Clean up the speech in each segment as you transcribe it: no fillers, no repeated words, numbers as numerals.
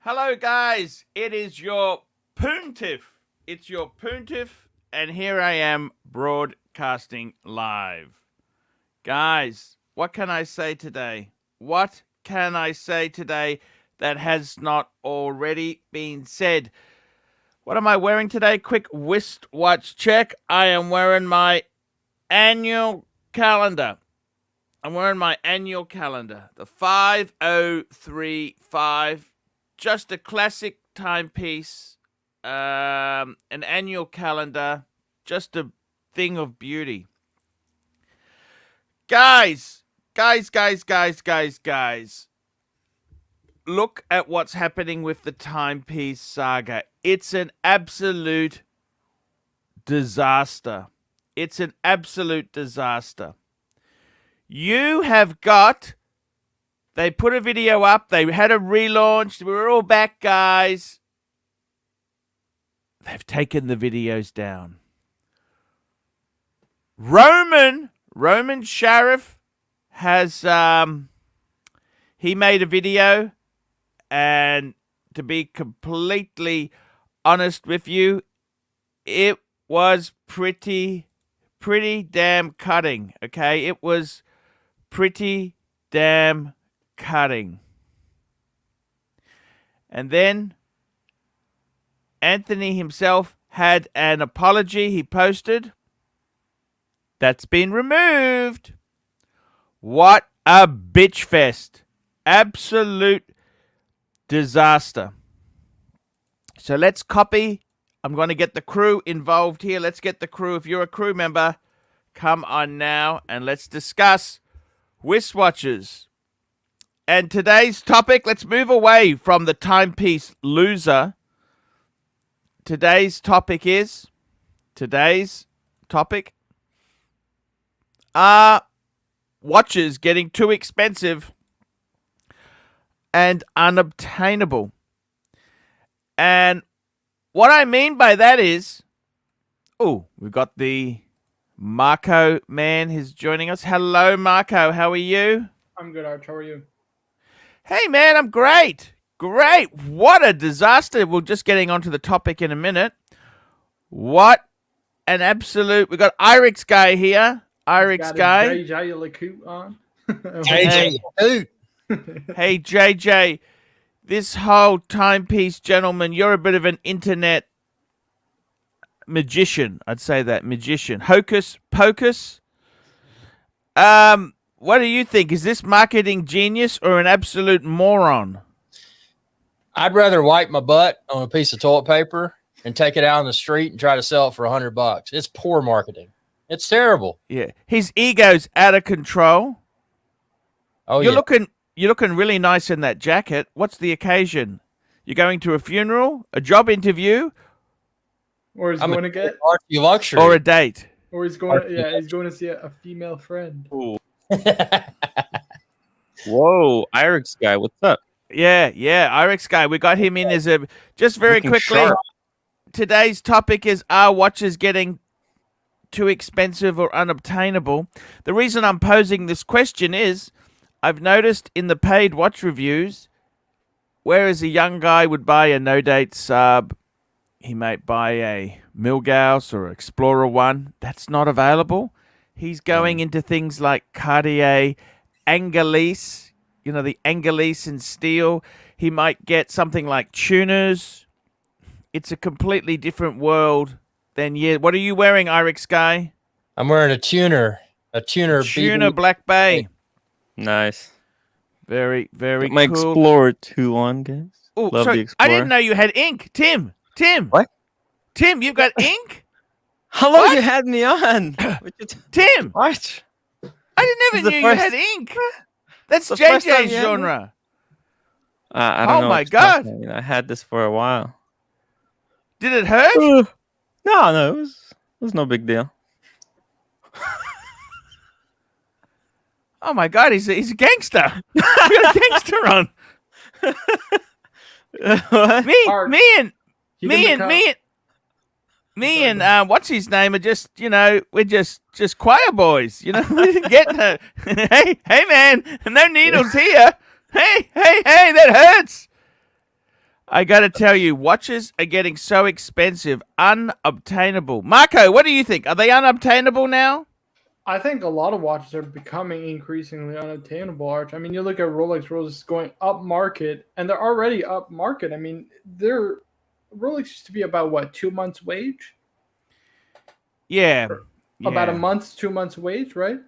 Hello, guys. It is your Poontiff. It's your Poontiff, and here I am broadcasting live. Guys, what can I say today? What can I say today that has not already been said? What am I wearing today? Quick wristwatch check. I am wearing my annual calendar. I'm wearing my annual calendar, the 5035. Just a classic timepiece, an annual calendar, just a thing of beauty. Guys, look at what's happening with the Timepiece saga. It's an absolute disaster. It's an absolute disaster. You have got... They put a video up. They had a relaunch. We're all back, guys. They've taken the videos down. Roman Sheriff has... he made a video. And to be completely honest with you, it was pretty damn cutting. Okay? It was pretty damn cutting. And then Anthony himself had an apology he posted. That's been removed. What a bitch fest. Absolute disaster. So let's copy. I'm going to get the crew involved here. Let's get the crew. If you're a crew member, come on now and let's discuss wristwatches. And today's topic, let's move away from the timepiece loser. Today's topic are watches getting too expensive and unobtainable. And what I mean by that is, we've got the Marco man who's joining us. Hello, Marco. How are you? I'm good, Arch. How are you? Hey, man, I'm great. Great. What a disaster. We're just getting onto the topic in a minute. What an absolute... We've got Irix Guy here. Irix Guy. JJ Lacoot on. JJ Lacoot. Hey, JJ. This whole timepiece, gentleman, you're a bit of an internet magician. I'd say that. Magician. Hocus pocus. What do you think? Is this marketing genius or an absolute moron? I'd rather wipe my butt on a piece of toilet paper and take it out on the street and try to sell it for $100. It's poor marketing. It's terrible. Yeah. His ego's out of control. Oh, You're looking really nice in that jacket. What's the occasion? You're going to a funeral, a job interview, or he's going to get ArchieLuxury, or a date, or he's going to see a female friend. Ooh. Whoa, Irix Guy, what's up? Yeah, Irix Guy. We got him in as a... Just very Looking quickly, sharp. Today's topic is, are watches getting too expensive or unobtainable? The reason I'm posing this question is, I've noticed in the paid watch reviews, whereas a young guy would buy a no-date sub, he might buy a Milgauss or Explorer 1, that's not available. He's going into things like Cartier, Anglaise, the Anglaise in steel. He might get something like tuners. It's a completely different world than What are you wearing, Irix Guy? I'm wearing a tuner. Tuner BB. Black Bay. Nice. Very, very my cool. Explorer 2 on, guys. Oh, Love sorry, the Explorer. I didn't know you had ink. Tim. What? Tim, you've got ink? How long you had me on? Tim. What? I never knew you had ink. That's the first time JJ's you had genre. I don't know. Oh, my what God. you're talking. I had this for a while. Did it hurt? No, it was no big deal. Oh, my God, he's a gangster. We got a gangster on. What? Me and what's his name are just, we're just choir boys, we didn't get no, hey man, no needles here. Hey, that hurts. I got to tell you, watches are getting so expensive, unobtainable. Marco, what do you think? Are they unobtainable now? I think a lot of watches are becoming increasingly unobtainable, Arch. I mean, you look at Rolex is going up market, and they're already up market. I mean, Rolex used to be about what, 2 months' wage? Yeah. About a yeah. month's, 2 months' wage, right?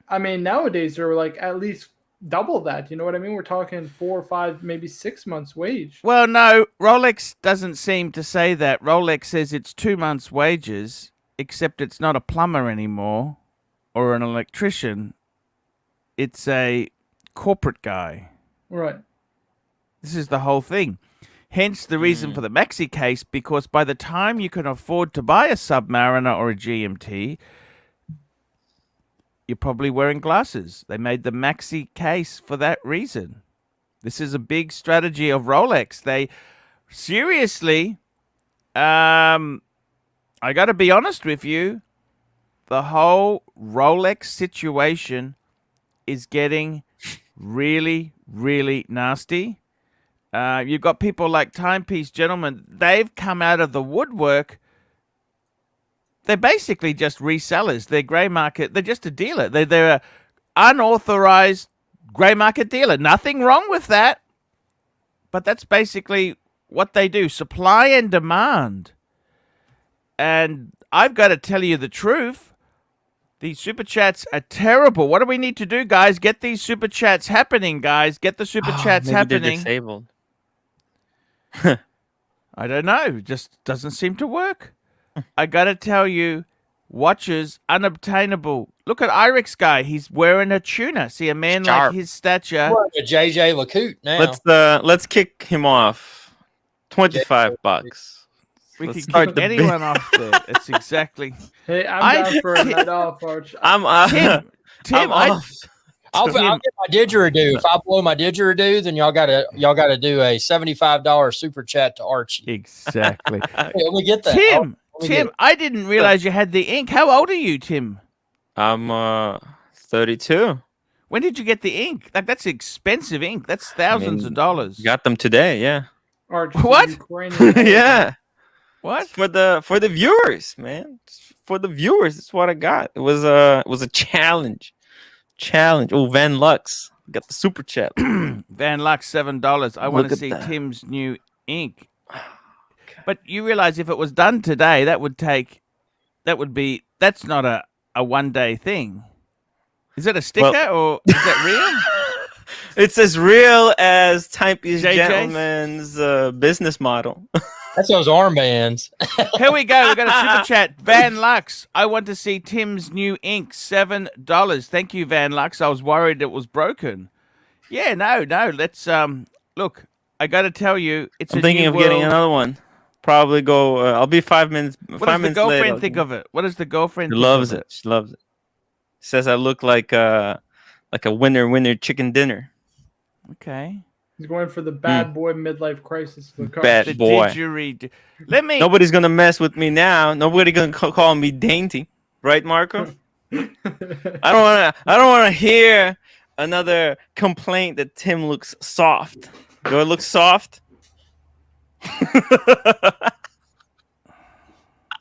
I mean, nowadays they're like at least double that. You know what I mean? We're talking 4 or 5, maybe 6 months' wage. Well, no, Rolex doesn't seem to say that. Rolex says it's 2 months' wages, except it's not a plumber anymore or an electrician. It's a corporate guy. Right. This is the whole thing. Hence the reason for the maxi case, because by the time you can afford to buy a Submariner or a GMT, you're probably wearing glasses. They made the maxi case for that reason. This is a big strategy of Rolex. They seriously, I got to be honest with you, the whole Rolex situation is getting really, really nasty. You've got people like Timepiece, gentlemen. They've come out of the woodwork. They're basically just resellers. They're grey market. They're just a dealer. They're an unauthorized grey market dealer. Nothing wrong with that. But that's basically what they do. Supply and demand. And I've got to tell you the truth. These super chats are terrible. What do we need to do, guys? Get these super chats happening, guys. Get the super chats Maybe happening. they're disabled. I don't know. Just doesn't seem to work. I got to tell you, watches, unobtainable. Look at Irix guy. He's wearing a tuner. See, a man Sharp. like his stature. We're a JJ LeCoute now. Let's kick him off. $25. We Let's could start kick the anyone off there. That's exactly. Hey, I'm down for a Tim- night off, Arch. Tim, I'm off. I'll get my didgeridoo. If I blow my didgeridoo, then y'all gotta do a $75 super chat to Archie. Exactly. Let me get that. Tim, I didn't realize you had the ink. How old are you, Tim? I'm 32. When did you get the ink? Like, that's expensive ink. That's thousands of dollars. Got them today, yeah. Arch, What? Ukrainian Yeah. What? For the viewers, man. For the viewers, that's what I got. It was a challenge. Oh, Van Lux got the super chat. Van Lux, $7. I want Look to at see that. Tim's new ink. But you realize if it was done today, that's not a 1 day thing. Is it a sticker or is that real? It's as real as Timepiece JJ's? Gentleman's business model. That's those armbands. Here we go. We got a super chat. Van Lux. I want to see Tim's new ink. $7. Thank you, Van Lux. I was worried it was broken. Yeah, no. Let's look. I got to tell you, it's. I'm a thinking new of getting world. Another one. Probably go. I'll be 5 minutes. What 5 does the minutes girlfriend later. think of it? What does the girlfriend? She think loves of it. She loves it. Says I look like a winner chicken dinner. Okay. He's going for the bad boy midlife crisis. Look, Bad The boy. didgeridoo. Let me. Nobody's gonna mess with me now. Nobody gonna call me dainty, right, Marco? I don't wanna hear another complaint that Tim looks soft. Do I look soft?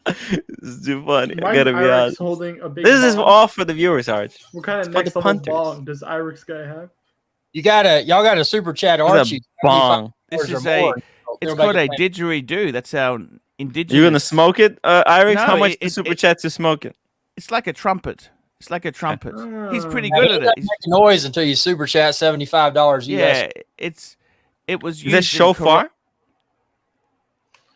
It's too funny. I gotta be honest. Holding a big This is bong? all for the viewers, Arch. What kind of it's for next the level punters. bong does Irix guy have? Y'all gotta super chat It's Archie. a bong. This $75 or is a. more. It's They'll called a make it didgeridoo. That's our indigenous. You gonna smoke it, Irix? No, How much it- the super it- chat to smoke it? It's like a trumpet. It's like a trumpet. He's pretty Ah. good It at it. doesn't make a noise until you super chat $75 US. Yeah, it was. Is used that in shofar?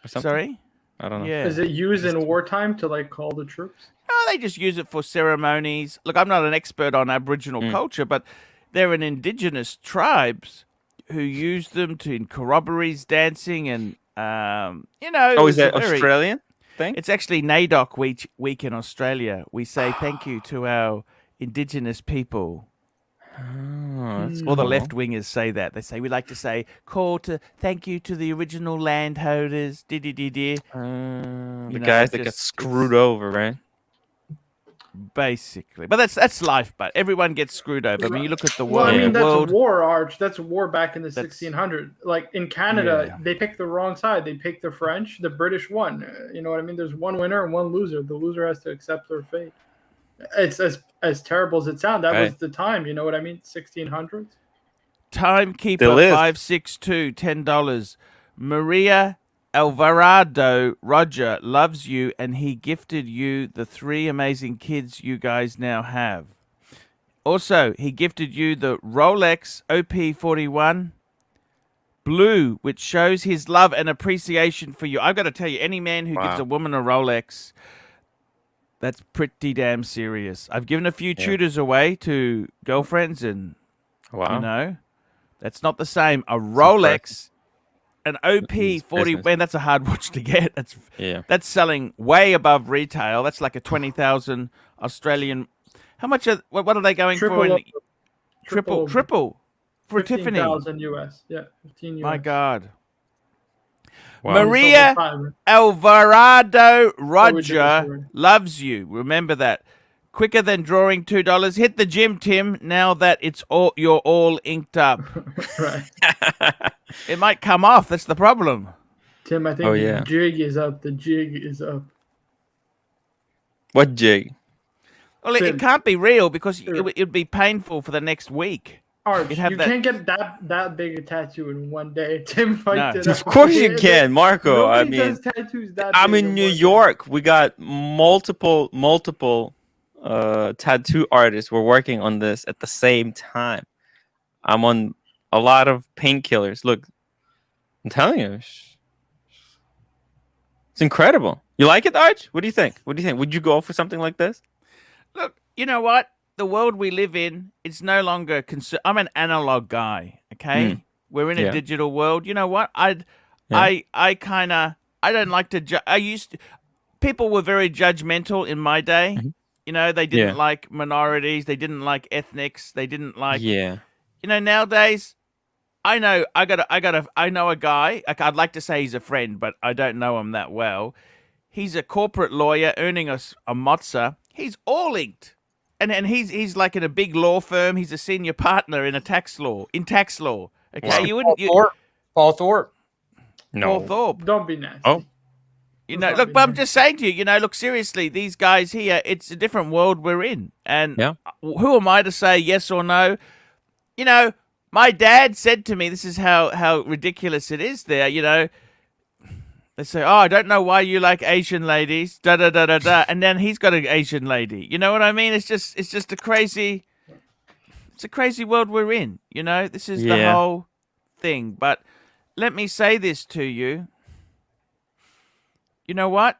Or something? Sorry. I don't know. Yeah. Is it used in wartime to like call the troops? No, they just use it for ceremonies. Look, I'm not an expert on Aboriginal culture, but they're an indigenous tribes who use them in corroborees, dancing, and Oh, is that Australian thing? It's actually NAIDOC week in Australia. We say thank you to our indigenous people. Oh, that's All the cool. left wingers say that. They say we like to say call to thank you to the original landholders. The You know, guys that got just- screwed over, right? basically. But that's life. But everyone gets screwed over. I mean, you look at the Well, world. I mean, The that's world. war, Arch. That's war back in the That's- 1600s. Like in Canada, Yeah. they picked the wrong side. They picked the French. The British won. You know what I mean? There's one winner and one loser. The loser has to accept their fate. It's as terrible as it sounds. That was Right. the time. You know what I mean? 1600s. Timekeeper Still is. 562 $10. Maria Alvarado Roger loves you, and he gifted you the 3 amazing kids you guys now have. Also, he gifted you the Rolex OP41 Blue, which shows his love and appreciation for you. I've got to tell you, any man who gives Wow. a woman a Rolex, that's pretty damn serious. I've given a few tutors away to girlfriends, and Wow. you know, that's not the same. A Rolex, an OP40, business. man, that's a hard watch to get. Yeah. That's selling way above retail. That's like a 20,000 Australian. How much? What are they going for? In triple for Tiffany. 15,000 US. Yeah, 15 US. My God. Wow. Maria Silver Alvarado we did this Roger already. loves you. Remember that. Quicker than drawing $2. Hit the gym, Tim. Now that you're all inked up, fiber. Right. it might come off. That's the problem. Tim, I think Oh, yeah. the jig is up. The jig is up. What jig? Well, it Tim. can't be real because Sure. it'd be painful for the next week. Arch, You'd have you that- can't get that big a tattoo in one day. Tim No. fight it Of up. course you can, Marco. I Nobody mean, does tattoos that I'm big in New one day. York. We got multiple tattoo artists. We're working on this at the same time. I'm on a lot of painkillers. Look, I'm telling you, it's incredible. You like it, Arch? What do you think? Would you go for something like this? Look, you know what? The world we live in, it's no longer. I'm an analog guy. Okay, we're in a Yeah. digital world. You know what? I don't like to. People were very judgmental in my day. Mhm. You know, they didn't Yeah. like minorities. They didn't like ethnics. They didn't like. Yeah. You know, nowadays, I know a guy. Like, I'd like to say he's a friend, but I don't know him that well. He's a corporate lawyer earning us a mozza. He's all inked. And he's like in a big law firm. He's a senior partner in tax law. Okay, Wow. you wouldn't. Paul Thorpe. No. Paul Thorpe. Don't be nasty. Oh. You Let's know, not look, be but I'm nasty. just saying to you, you know, look, seriously, these guys here, it's a different world we're in. And Yeah. who am I to say yes or no? You know, my dad said to me, this is how ridiculous it is there, you know. They say, oh, I don't know why you like Asian ladies, da-da-da-da-da. And then he's got an Asian lady. You know what I mean? It's just a crazy world we're in, you know? This is the Yeah. whole thing. But let me say this to you. You know what?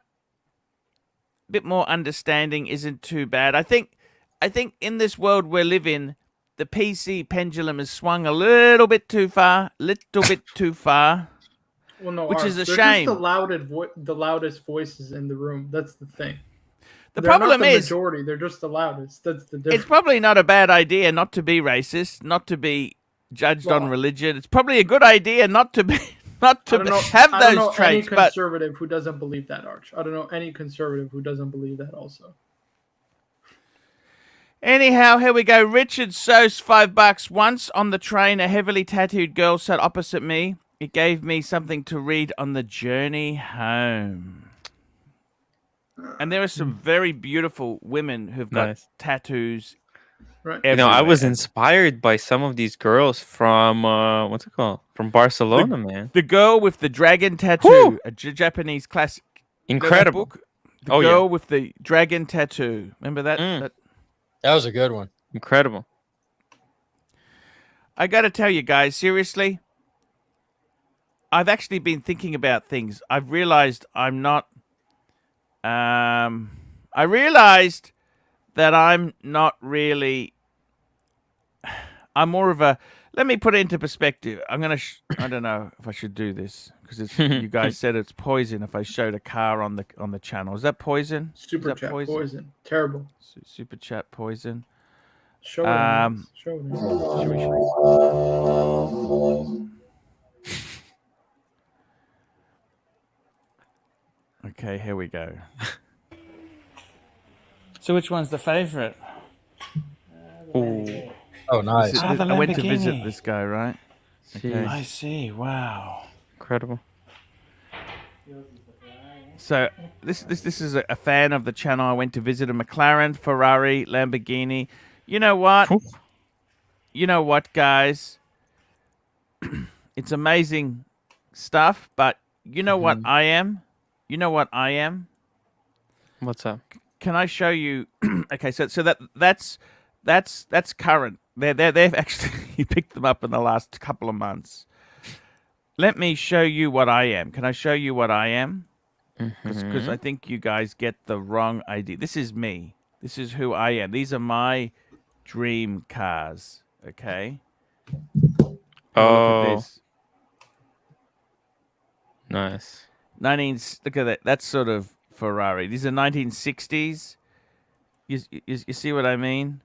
A bit more understanding isn't too bad. I think in this world we're living, the PC pendulum has swung a little bit too far. Well, no, Which Arch, is a they're shame. Just the loudest voices in the room. That's the thing. The They're not problem the is, majority. They're just the loudest. That's the it's difference. probably not a bad idea not to be racist, not to be judged on Well, religion. It's probably a good idea not to have I don't those know any traits. But conservative who doesn't believe that, Arch. I don't know any conservative who doesn't believe that also. anyhow, here we go. Richard Sose, $5. Once on the train, a heavily tattooed girl sat opposite me. It gave me something to read on the journey home. And there are some very beautiful women who've got Nice. tattoos. Right. You know, I was everywhere. inspired by some of these girls from what's it called? From Barcelona, man. The girl with the dragon tattoo, Woo! a Japanese classic. You know that Incredible. book? The Oh, yeah. girl with the dragon tattoo. Remember that? Mm. That was a good one. Incredible. I got to tell you guys, seriously, I've actually been thinking about things. I've realized I'm not. I realized that I'm not really. I'm more of a. Let me put it into perspective. I'm gonna. I don't know if I should do this because you guys said it's poison if I showed a car on the channel. Is that poison? Super Is that chat poison. Terrible. Super chat poison. Show it. Show it. Okay, here we go. So which one's the favorite? Ooh, Oh, nice. This is- Ah, I went to visit Lamborghini. this guy, right? Okay. I see. Wow. incredible. So this is a fan of the channel. I went to visit a McLaren, Ferrari, Lamborghini. You know what? Oof. You know what, guys? It's amazing stuff, but you know what I am? You know what I am? What's up? Can I show you? Okay, so that's current. They've actually picked them up in the last couple of months. Let me show you what I am. Can I show you what I am? Because I think you guys get the wrong idea. This is me. This is who I am. These are my dream cars. Okay. Look at Oh, this. nice. Look at that. That's sort of Ferrari. These are 1960s. You see what I mean?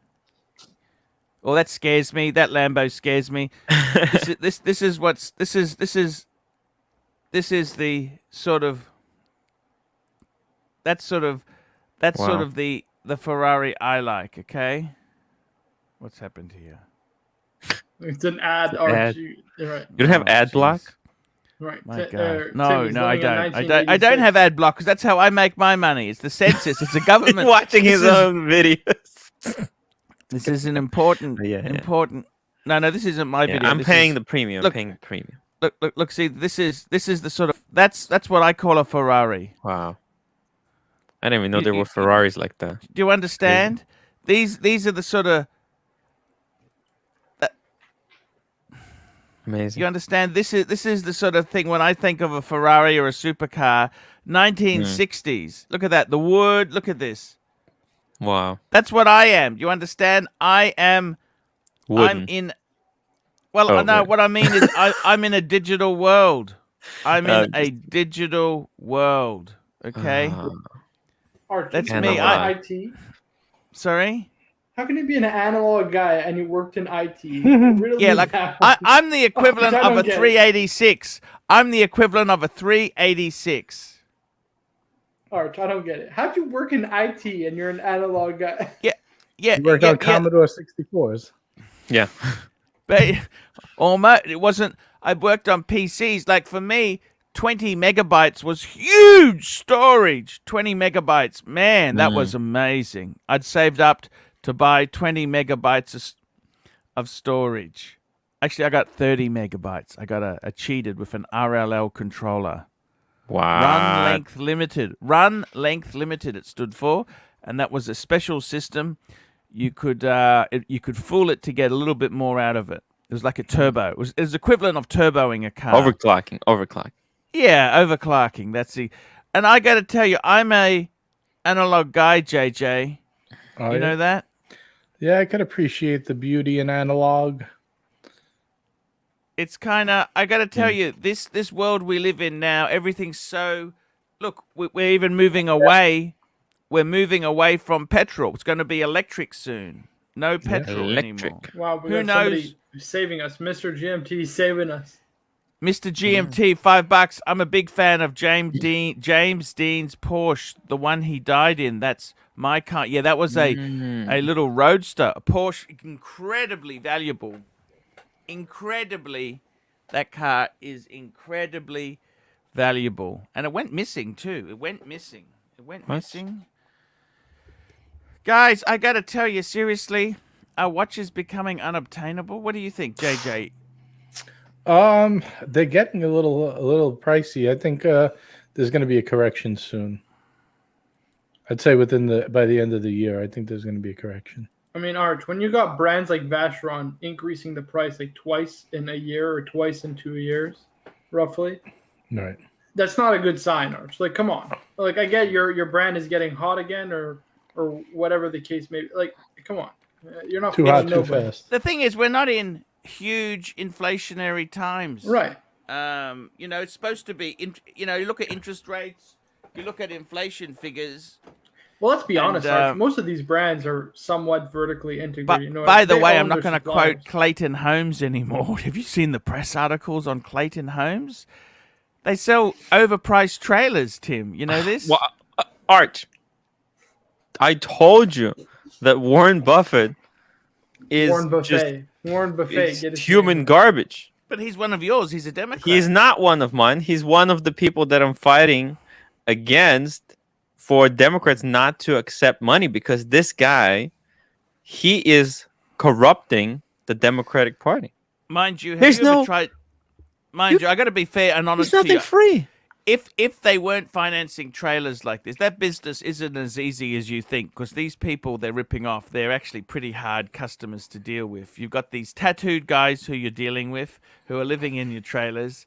Well, that scares me. That Lambo scares me. This is the sort of that's sort of Wow. the Ferrari I like. Okay. What's happened here? It's an ad, It's an ad. Archie. Right. You don't have Oh, ad block? jeez. Right. My T- God. Tim No, is I living in don't. I don't 1986. have ad block because that's how I make my money. It's the census. It's a government. Watching his This is- own videos. This is an important. Yeah. No, this isn't my Yeah, video. I'm This paying is- the premium. look- I'm paying the premium. Look. See, this is the sort of that's what I call a Ferrari. Wow. I didn't even know You- there you- were Ferraris like that. Do you understand? These are the sort of Amazing. you understand. This is the sort of thing when I think of a Ferrari or a supercar. 1960s. Look at that. The wood. Look at this. Wow. That's what I am. Do you understand? I am. Wooden. I'm in. Well, Oh, no. right. What I mean is, I'm in a digital world. I'm in Uh, a digital world. Okay. Archie, That's you me. work in I- IT. Sorry. How can you be an analog guy and you worked in IT? It really Yeah, is like that I'm the equivalent I of don't a get it. 386. I'm the equivalent of a 386. Arch, I don't get it. How'd you work in IT and you're an analog guy? Yeah, You worked on Commodore 64s. Yeah. but almost it wasn't. I worked on PCs. Like for me, 20 megabytes was huge storage. 20 megabytes, man, that was amazing. I'd saved up to buy 20 megabytes of storage. Actually, I got 30 megabytes. I got a cheated with an RLL controller. Wow. Run length limited. Run length limited. It stood for, and that was a special system. You could fool it to get a little bit more out of it. It was like a turbo. It was equivalent of turboing a car. Overclocking. Yeah, overclocking. That's the. And I got to tell you, I'm a analog guy, JJ. Oh, You know that? Yeah, I could appreciate the beauty in analog. It's kind of. I got to tell you, this world we live in now, everything's so. Look, we're even moving away. We're moving away from petrol. It's going to be electric soon. No petrol Electric. anymore. Wow, we Who got somebody knows? who's saving us. Mr. GMT saving us. Mr. GMT, $5. I'm a big fan of James Dean's Porsche, the one he died in. That's my car. Yeah, that was a little roadster, a Porsche, incredibly valuable. That car is incredibly valuable, and it went missing too. It went missing. Guys, I got to tell you seriously, our watch is becoming unobtainable. What do you think, JJ? They're getting a little pricey. I think there's going to be a correction soon. I'd say by the end of the year, I think there's going to be a correction. I mean, Arch, when you got brands like Vacheron increasing the price like twice in a year or twice in 2 years, roughly, Right. that's not a good sign, Arch. Like, come on. Like, I get your brand is getting hot again or whatever the case may be. Like, come on. You're not Too fooling hot, too nobody. fast. The thing is, we're not in huge inflationary times. Right. It's supposed to be, you look at interest rates, you look at inflation figures. Well, let's be honest, Arch. uh, Most of these brands are somewhat vertically integrated. But You know, by the they way, own I'm not their going to suppliers. quote Clayton Homes anymore. Have you seen the press articles on Clayton Homes? They sell overpriced trailers, Tim. You know this? Well, Arch, I told you that Warren Buffett is Warren just Buffet. Warren Buffet. it's Get his human name. garbage. But he's one of yours. He's a Democrat. He's not one of mine. He's one of the people that I'm fighting against for Democrats not to accept money, because this guy, he is corrupting the Democratic Party. Mind you, have There's you ever no- tried? Mind you, I got to be fair and honest There's to you. nothing free. If they weren't financing trailers like this, that business isn't as easy as you think, because these people they're ripping off, they're actually pretty hard customers to deal with. You've got these tattooed guys who you're dealing with, who are living in your trailers.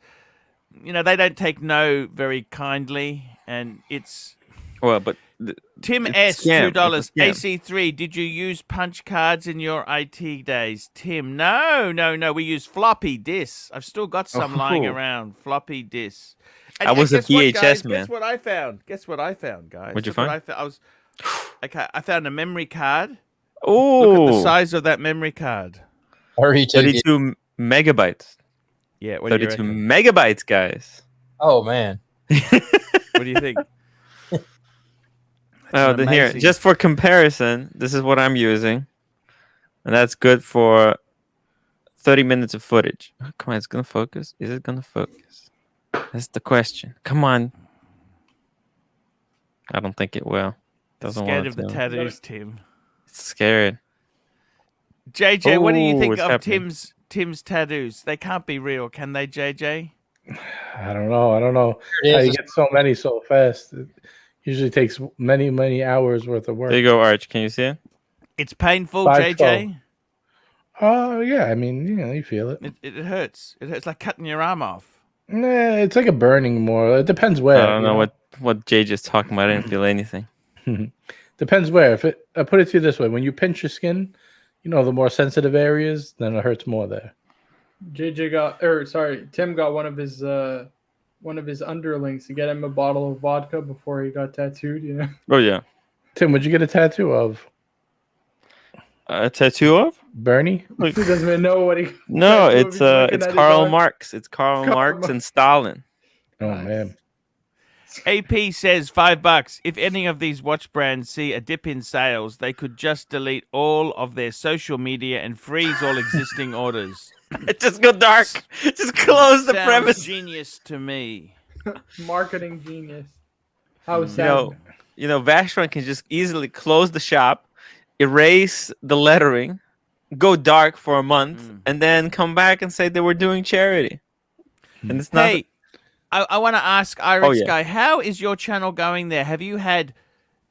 You know, they don't take no very kindly, and it's... Well, but Tim It's S, a scam. $2. It's a AC3, did you use punch cards in your IT days? Tim, no. We use floppy disks. I've still got some lying Oh. around. Floppy disks. I was a guess what, VHS guys? man. Guess what I found? Guys? What'd you Look what find? I was okay. I found a memory card. Look at the Oh, size of that memory card. 32 megabytes. Yeah, what do you 32 reckon? megabytes, guys. Oh man. What do you think? Oh, an then here, amazing- just for comparison, this is what I'm using, and that's good for 30 minutes of footage. Oh, come on, it's gonna focus. Is it gonna focus? That's the question. Come on. I don't think it will. Doesn't Scared want of the to. tattoos, Tim. It's scared. JJ, what do you Oh, think it's of happening. Tim's tattoos? They can't be real, can they, JJ? I don't know It how is. you get so many so fast. It usually takes many hours worth of work. There you go, Arch. Can you see it? It's painful, 512. JJ. Oh yeah, I mean, you feel it. It hurts. It hurts like cutting your arm off. Nah, it's like a burning more. It depends where. I don't you know what Jay just talking about. I didn't feel anything. Depends where. If it, I put it to you this way: when you pinch your skin, the more sensitive areas, then it hurts more there. Tim got one of his underlings to get him a bottle of vodka before he got tattooed. Oh yeah, Tim, would you get a tattoo of a tattoo of? Bernie? He doesn't even know what he. No, tattoo of. it's He's looking it's at his Karl arm. Marx. It's Karl Karl Marx Marx. and Stalin. Oh Nice. man. AP says $5. If any of these watch brands see a dip in sales, they could just delete all of their social media and freeze all existing orders. Just go dark. Just close the Sounds premise. genius to me. Marketing genius. How You sad. know, Vacheron can just easily close the shop, erase the lettering, go dark for a month, and then come back and say they were doing charity. And it's not. Hey, I want to ask Irish Oh, yeah. guy, how is your channel going there? Have you had?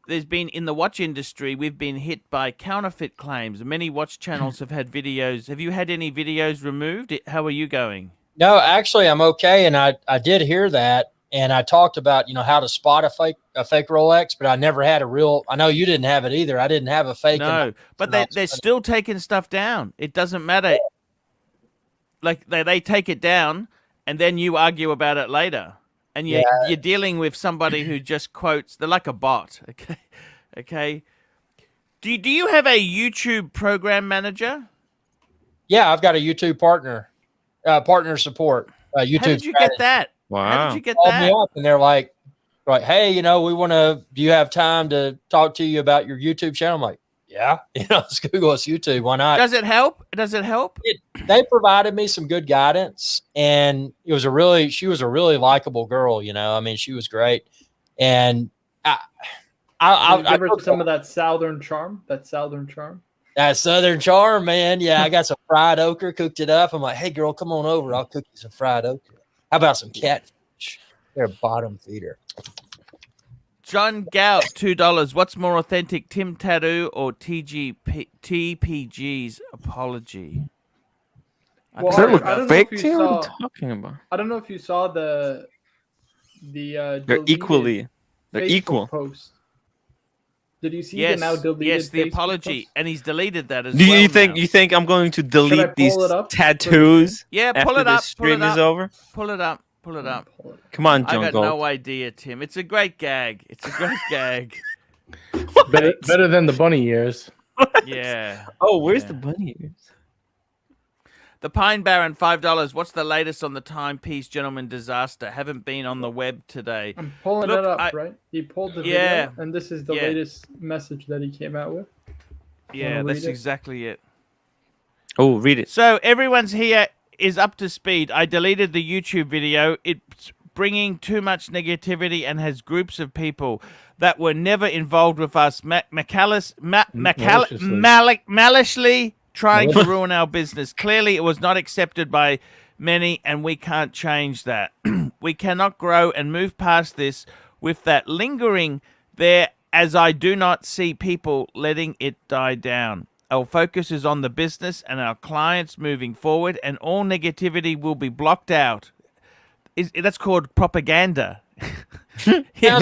There's been in the watch industry, we've been hit by counterfeit claims. Many watch channels have had videos. Have you had any videos removed? How are you going? No, actually, I'm okay, and I did hear that, and I talked about how to spot a fake Rolex, but I never had a real. I know you didn't have it either. I didn't have a fake. No, but they're still taking stuff down. It doesn't matter. Like they take it down, and then you argue about it later, and you're dealing with somebody who just quotes. They're like a bot. Okay. Do you have a YouTube program manager? Yeah, I've got a YouTube partner support. YouTube. How did you get that? How Wow. did you get Called me that? up, and they're like, hey, we want to. Do you have time to talk to you about your YouTube channel? I'm like, yeah, let's Google us YouTube. Why not? Does it help? Does it help? They provided me some good guidance, and she was a really likable girl. I mean, she was great, and I I give her some of that southern charm. That Southern charm, man. Yeah, I got some fried okra, cooked it up. I'm like, hey, girl, come on over. I'll cook you some fried okra. How about some catfish? They're a bottom feeder. John Gout, $2. What's more authentic, Tim Tattoo or TPG's apology? Well, Does that look I don't know fake if to you you? What are saw- you talking about? I don't know if you saw the They're deleted equally. They're Facebook equal. post. Did you see Yes, the now deleted? yes, the Facebook apology, post? and he's deleted that as Do well. you think now. you think I'm going to delete these pull it up? tattoos Yeah, after pull it this up. Pull stream it is up. over? Pull it up. Pull it up. Come on, I John got Gold. no idea, Tim. It's a great gag. It's a great gag. Better than the bunny ears. Yeah. Oh, where's Yeah. the bunny ears? The Pine Baron, $5. What's the latest on the Timepiece gentleman disaster? Haven't been on the web today. I'm pulling Look, it up, right? He pulled the Yeah. video, and this is the Yeah. latest message that he came out with. Yeah, read that's it? exactly it. Oh, read it. So everyone's here is up to speed. I deleted the YouTube video. It's bringing too much negativity and has groups of people that were never involved with us maliciously trying to ruin our business. Clearly, it was not accepted by many, and we can't change that. We cannot grow and move past this with that lingering there, as I do not see people letting it die down. Our focus is on the business and our clients moving forward, and all negativity will be blocked out. That's called propaganda. Yeah.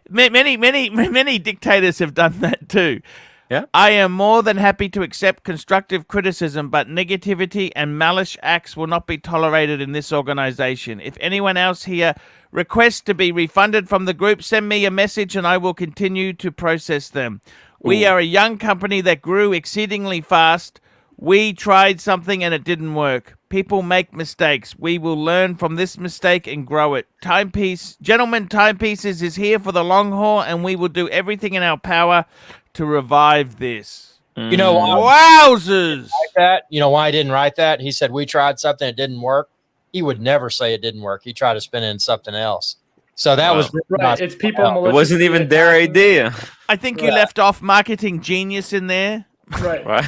Many dictators have done that too. Yeah. I am more than happy to accept constructive criticism, but negativity and malice acts will not be tolerated in this organization. If anyone else here requests to be refunded from the group, send me a message and I will continue to process them. We are a young company that grew exceedingly fast. We tried something and it didn't work. People make mistakes. We will learn from this mistake and grow it. Timepieces is here for the long haul, and we will do everything in our power to revive this. You know why? Wowzers! Like that? You know why I didn't write that? He said we tried something, it didn't work. He would never say it didn't work. He tried to spin it in something else. So that was Right. It's people. It wasn't even their idea. I think you left off marketing genius in there. Right. Right.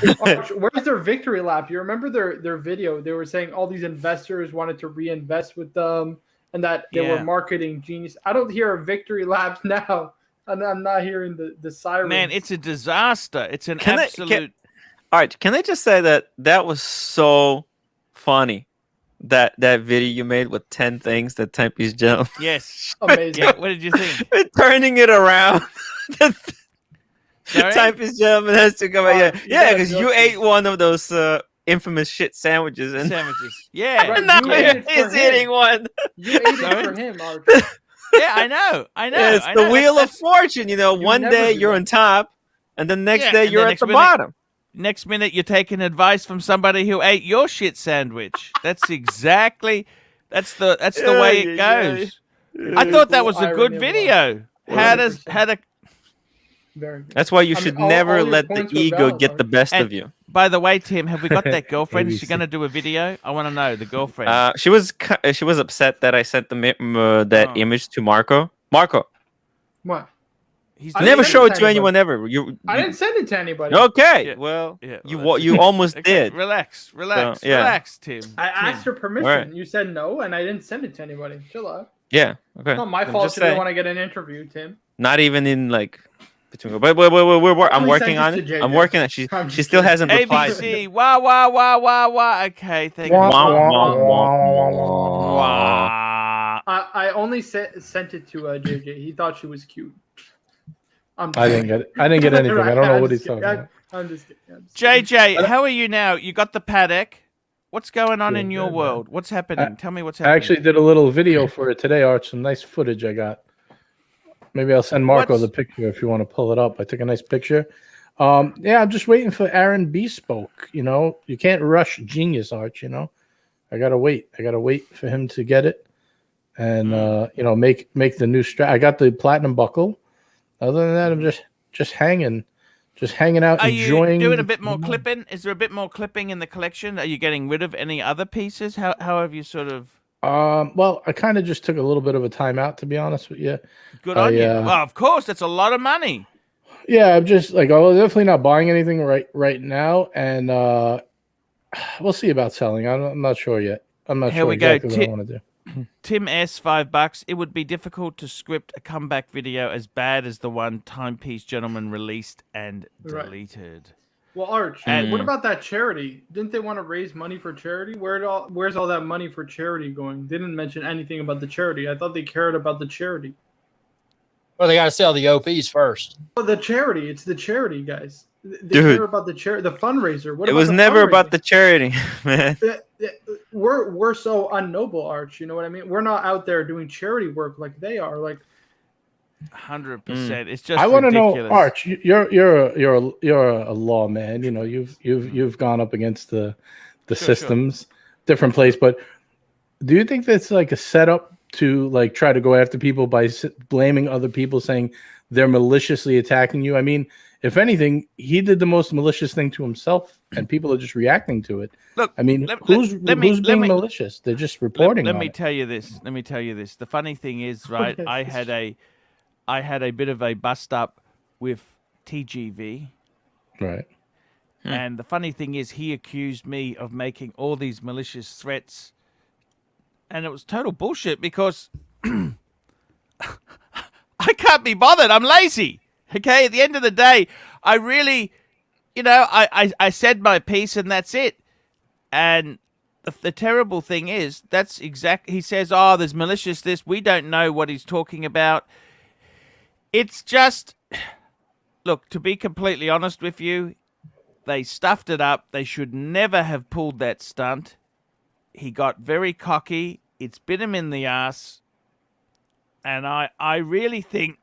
Where's their victory lap? You remember their video? They were saying all these investors wanted to reinvest with them, and that they were marketing genius. I don't hear a victory lap now. I'm not hearing the sirens. Man, it's a disaster. It's an Can absolute. All right, can I just say that was so funny, that video you made with 10 things that Timepiece gentleman. Yes. Amazing. Yeah, what did you think? Turning it around. Sorry? Timepiece gentleman has to come out. You Yeah, gotta because go you to- ate one of those infamous shit sandwiches, and Sandwiches. Yeah. Right. now You ate it for he's him. eating one. You ate it Sorry? for him, Archie. Yeah, I know. Yeah, it's I the know. wheel of That's- fortune. You know, You one never day do you're that. on top, and the next Yeah, day and you're the at next the minute- bottom. Next minute, you're taking advice from somebody who ate your shit sandwich. That's exactly. That's the way it goes. I thought that was a good video. Had a 100%. Very good. That's why you I mean, should all never your let the points were ego valid, get the Archie. best And- of you. By the way, Tim, have we got that girlfriend? Is she ABC. going to do a video? I want to know the girlfriend. She was upset that I sent that image to Marco. Marco, What? He's I I didn't never send show it it to to anybody. anyone ever. You I didn't send it to anybody. okay? Yeah. Well, Yeah, you well, you almost Okay, did. Relax, yeah. relax, Tim. I asked her permission. Alright. You said no, and I didn't send it to anybody. Chill out. Yeah. Okay. It's not my I'm fault just she didn't saying. want to get an interview, Tim. Not even in like between. But I'm Only working sent on it it. to JJ. I'm working on it. She I'm she just still kidding. hasn't replied. ABC. Wah. Okay, thank you. Wah, Wah, wah, Wah. I only sent it to JJ. He thought she was cute. I didn't get anything. I don't know what he's talking about. I'm just kidding. JJ, how are you now? You got the paddock. What's going on Good, in your good, world? What's happening? Tell me what's I happening. actually did a little video for it today, Arch. Some nice footage I got. Maybe I'll send Marco What's- the picture if you want to pull it up. I took a nice picture. Yeah, I'm just waiting for Aaron Bespoke. You know, you can't rush genius, Arch. You know, I gotta wait. I gotta wait for him to get it, and you know, make the new strap. I got the platinum buckle. Other than that, I'm just hanging out, Are enjoying. you doing a bit more clipping? Is there a bit more clipping in the collection? Are you getting rid of any other pieces? How have you sort of? Well, I kind of just took a little bit of a timeout, to be honest with you. Good on you. Yeah. Well, of course, that's a lot of money. Yeah, I'm just like, I'm definitely not buying anything right now, and we'll see about selling. I'm not sure yet. I'm not Here sure we go. exactly what I want to do. Tim S, $5. It would be difficult to script a comeback video as bad as the one Timepiece gentleman released and Right. deleted. Well, Arch, And- what about that charity? Didn't they want to raise money for charity? Where's all that money for charity going? They didn't mention anything about the charity. I thought they cared about the charity. Well, they got to sell the OPs first. Well, the charity. It's the charity, guys. They Dude. care about the charity, the fundraiser. What It about was the never about fundraising? the charity, man. We're so unnoble, Arch. You know what I mean? We're not out there doing charity work like they are. Like 100%. It's just I want to know, ridiculous. Arch. You're a lawman. You know, you've gone up against the Sure. systems, different place. But do you think that's like a setup to like try to go after people by blaming other people, saying they're maliciously attacking you? I mean, if anything, he did the most malicious thing to himself, and people are just reacting to it. Look, I mean, who's being malicious? They're just reporting. Let me tell you this. Let me tell you this. The funny thing is, right? I had a bit of a bust up with TGV. Right. And the funny thing is, he accused me of making all these malicious threats. And it was total bullshit because I can't be bothered. I'm lazy. Okay? At the end of the day, I really, I said my piece and that's it. And the terrible thing is, he says, oh, there's malicious this. We don't know what he's talking about. It's just, look, to be completely honest with you, they stuffed it up. They should never have pulled that stunt. He got very cocky. It's bit him in the ass. And I really think,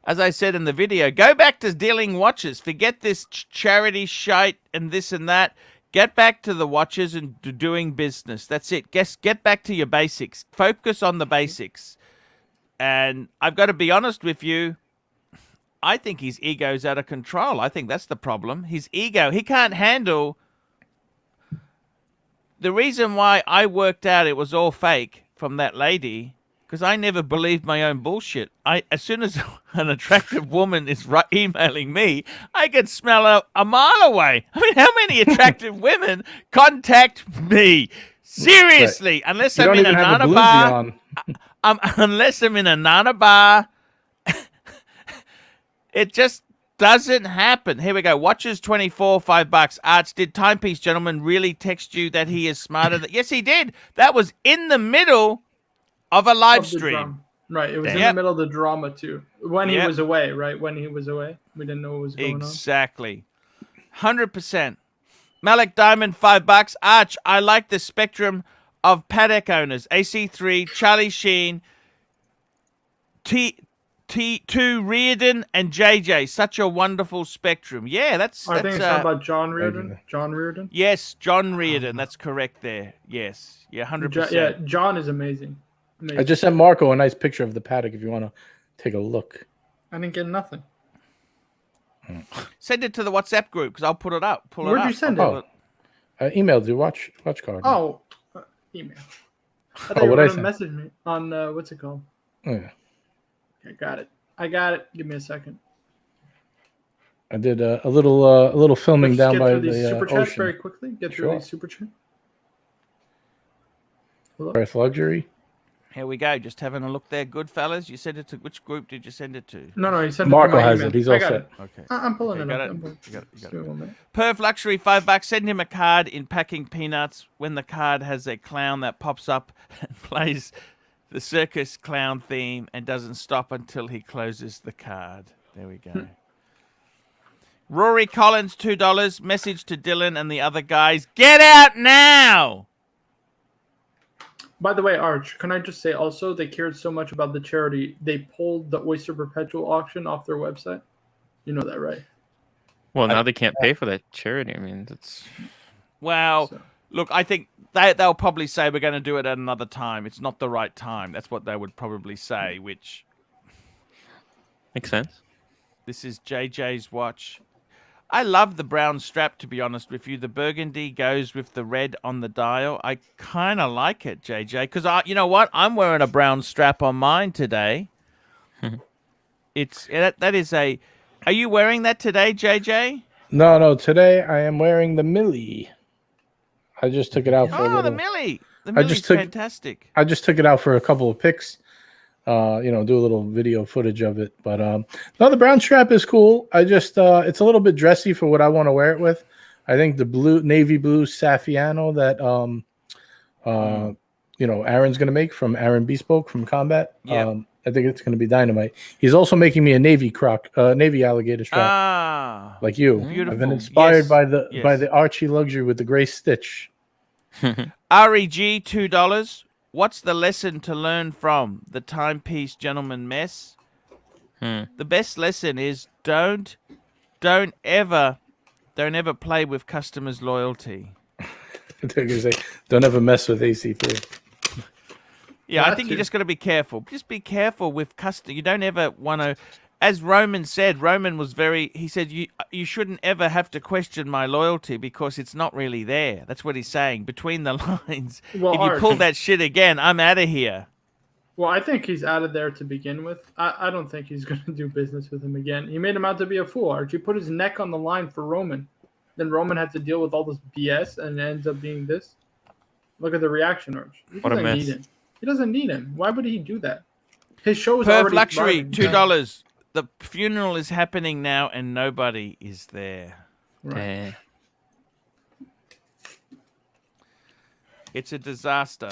as I said in the video, go back to dealing watches. Forget this charity shite and this and that. Get back to the watches and to doing business. That's it. Get back to your basics. Focus on the basics. And I've got to be honest with you, I think his ego's out of control. I think that's the problem. His ego, he can't handle. The reason why I worked out it was all fake from that lady, because I never believed my own bullshit. As soon as an attractive woman is emailing me, I can smell a mile away. I mean, how many attractive women contact me? Seriously, Right. Unless You I'm don't in a even have Nana bluesy bar. on. Unless I'm in a Nana bar. It just doesn't happen. Here we go. Watches 24, $5. Arch, did Timepiece gentleman really text you that he is smarter than... Yes, he did. That was in the middle of a live stream. Right. It was in the Yep. middle of the drama too. When he Yep. was away, right? When he was away. We didn't know what was going on. Exactly. 100%. Malik Diamond, $5. Arch, I like the spectrum of paddock owners. AC3, Charlie Sheen, T2 Reardon, and JJ. Such a wonderful spectrum. Yeah, that's I think it's talking about John Reardon. John Reardon. Yes, John Reardon. That's correct there. Yes. Yeah, 100%. Yeah, John is amazing. I just sent Marco a nice picture of the paddock if you want to take a look. I didn't get nothing. Send it to the WhatsApp group because I'll put it up. Where'd you send it? Oh, I emailed you watch card. Oh, email. I thought you what were I going to sent? message me on, what's it called? Yeah. I got it. I got it. Give me a second. I did a little filming Let's down get by through these the super chats ocean. very quickly. Get through Sure. these super chats. ArchieLuxury. Here we go. Just having a look there. Good fellas. You sent it to which group did you send it to? No, he sent Marco it to my has email. it. He's I all got set. it. Okay. I'm pulling You it got up. it? I'm pulling- You got it. Just give me 1 minute. Perf Luxury, $5. Send him a card in packing peanuts. When the card has a clown that pops up and plays the circus clown theme and doesn't stop until he closes the card. There we go. Rory Collins, $2. Message to Dylan and the other guys. Get out now! By the way, Arch, can I just say also they cared so much about the charity, they pulled the Oyster Perpetual auction off their website. You know that, right? Well, now they can't pay for that charity. I mean, that's Well, So- look, I think they'll probably say we're going to do it at another time. It's not the right time. That's what they would probably say, which makes sense. this is JJ's watch. I love the brown strap, to be honest with you. The burgundy goes with the red on the dial. I kind of like it, JJ, because you know what? I'm wearing a brown strap on mine today. That is a... Are you wearing that today, JJ? No. Today I am wearing the Millie. I just took it out for a Oh, little. the Millie. The I just Millie's took- fantastic. I just took it out for a couple of pics. Do a little video footage of it. But no, the brown strap is cool. I just it's a little bit dressy for what I want to wear it with. I think the navy blue Saffiano that Aaron's gonna make from Aaron Bespoke from Combat. Yeah. I think it's gonna be dynamite. He's also making me a navy alligator strap Ah. like you. Beautiful. I've been inspired Yes, by the yes. Archie Luxury with the gray stitch. REG, $2. What's the lesson to learn from the timepiece gentleman mess? The best lesson is don't ever play with customers' loyalty. They're gonna say, don't ever mess with AC3. Yeah, I That think too. you just got to be careful. Just be careful with custom. You don't ever want to, as Roman said. Roman was very. He said you shouldn't ever have to question my loyalty because it's not really there. That's what he's saying between the lines. Well, If you Arch, pull that shit again, I'm out of here. Well, I think he's out of there to begin with. I don't think he's going to do business with him again. He made him out to be a fool. Archie put his neck on the line for Roman. Then Roman had to deal with all this BS and it ends up being this. Look at the reaction, Arch. He What a doesn't mess. need him. He doesn't need him. Why would he do that? His show is Perf already luxury, thriving. $2. The funeral is happening now and nobody is there. Right. It's a disaster.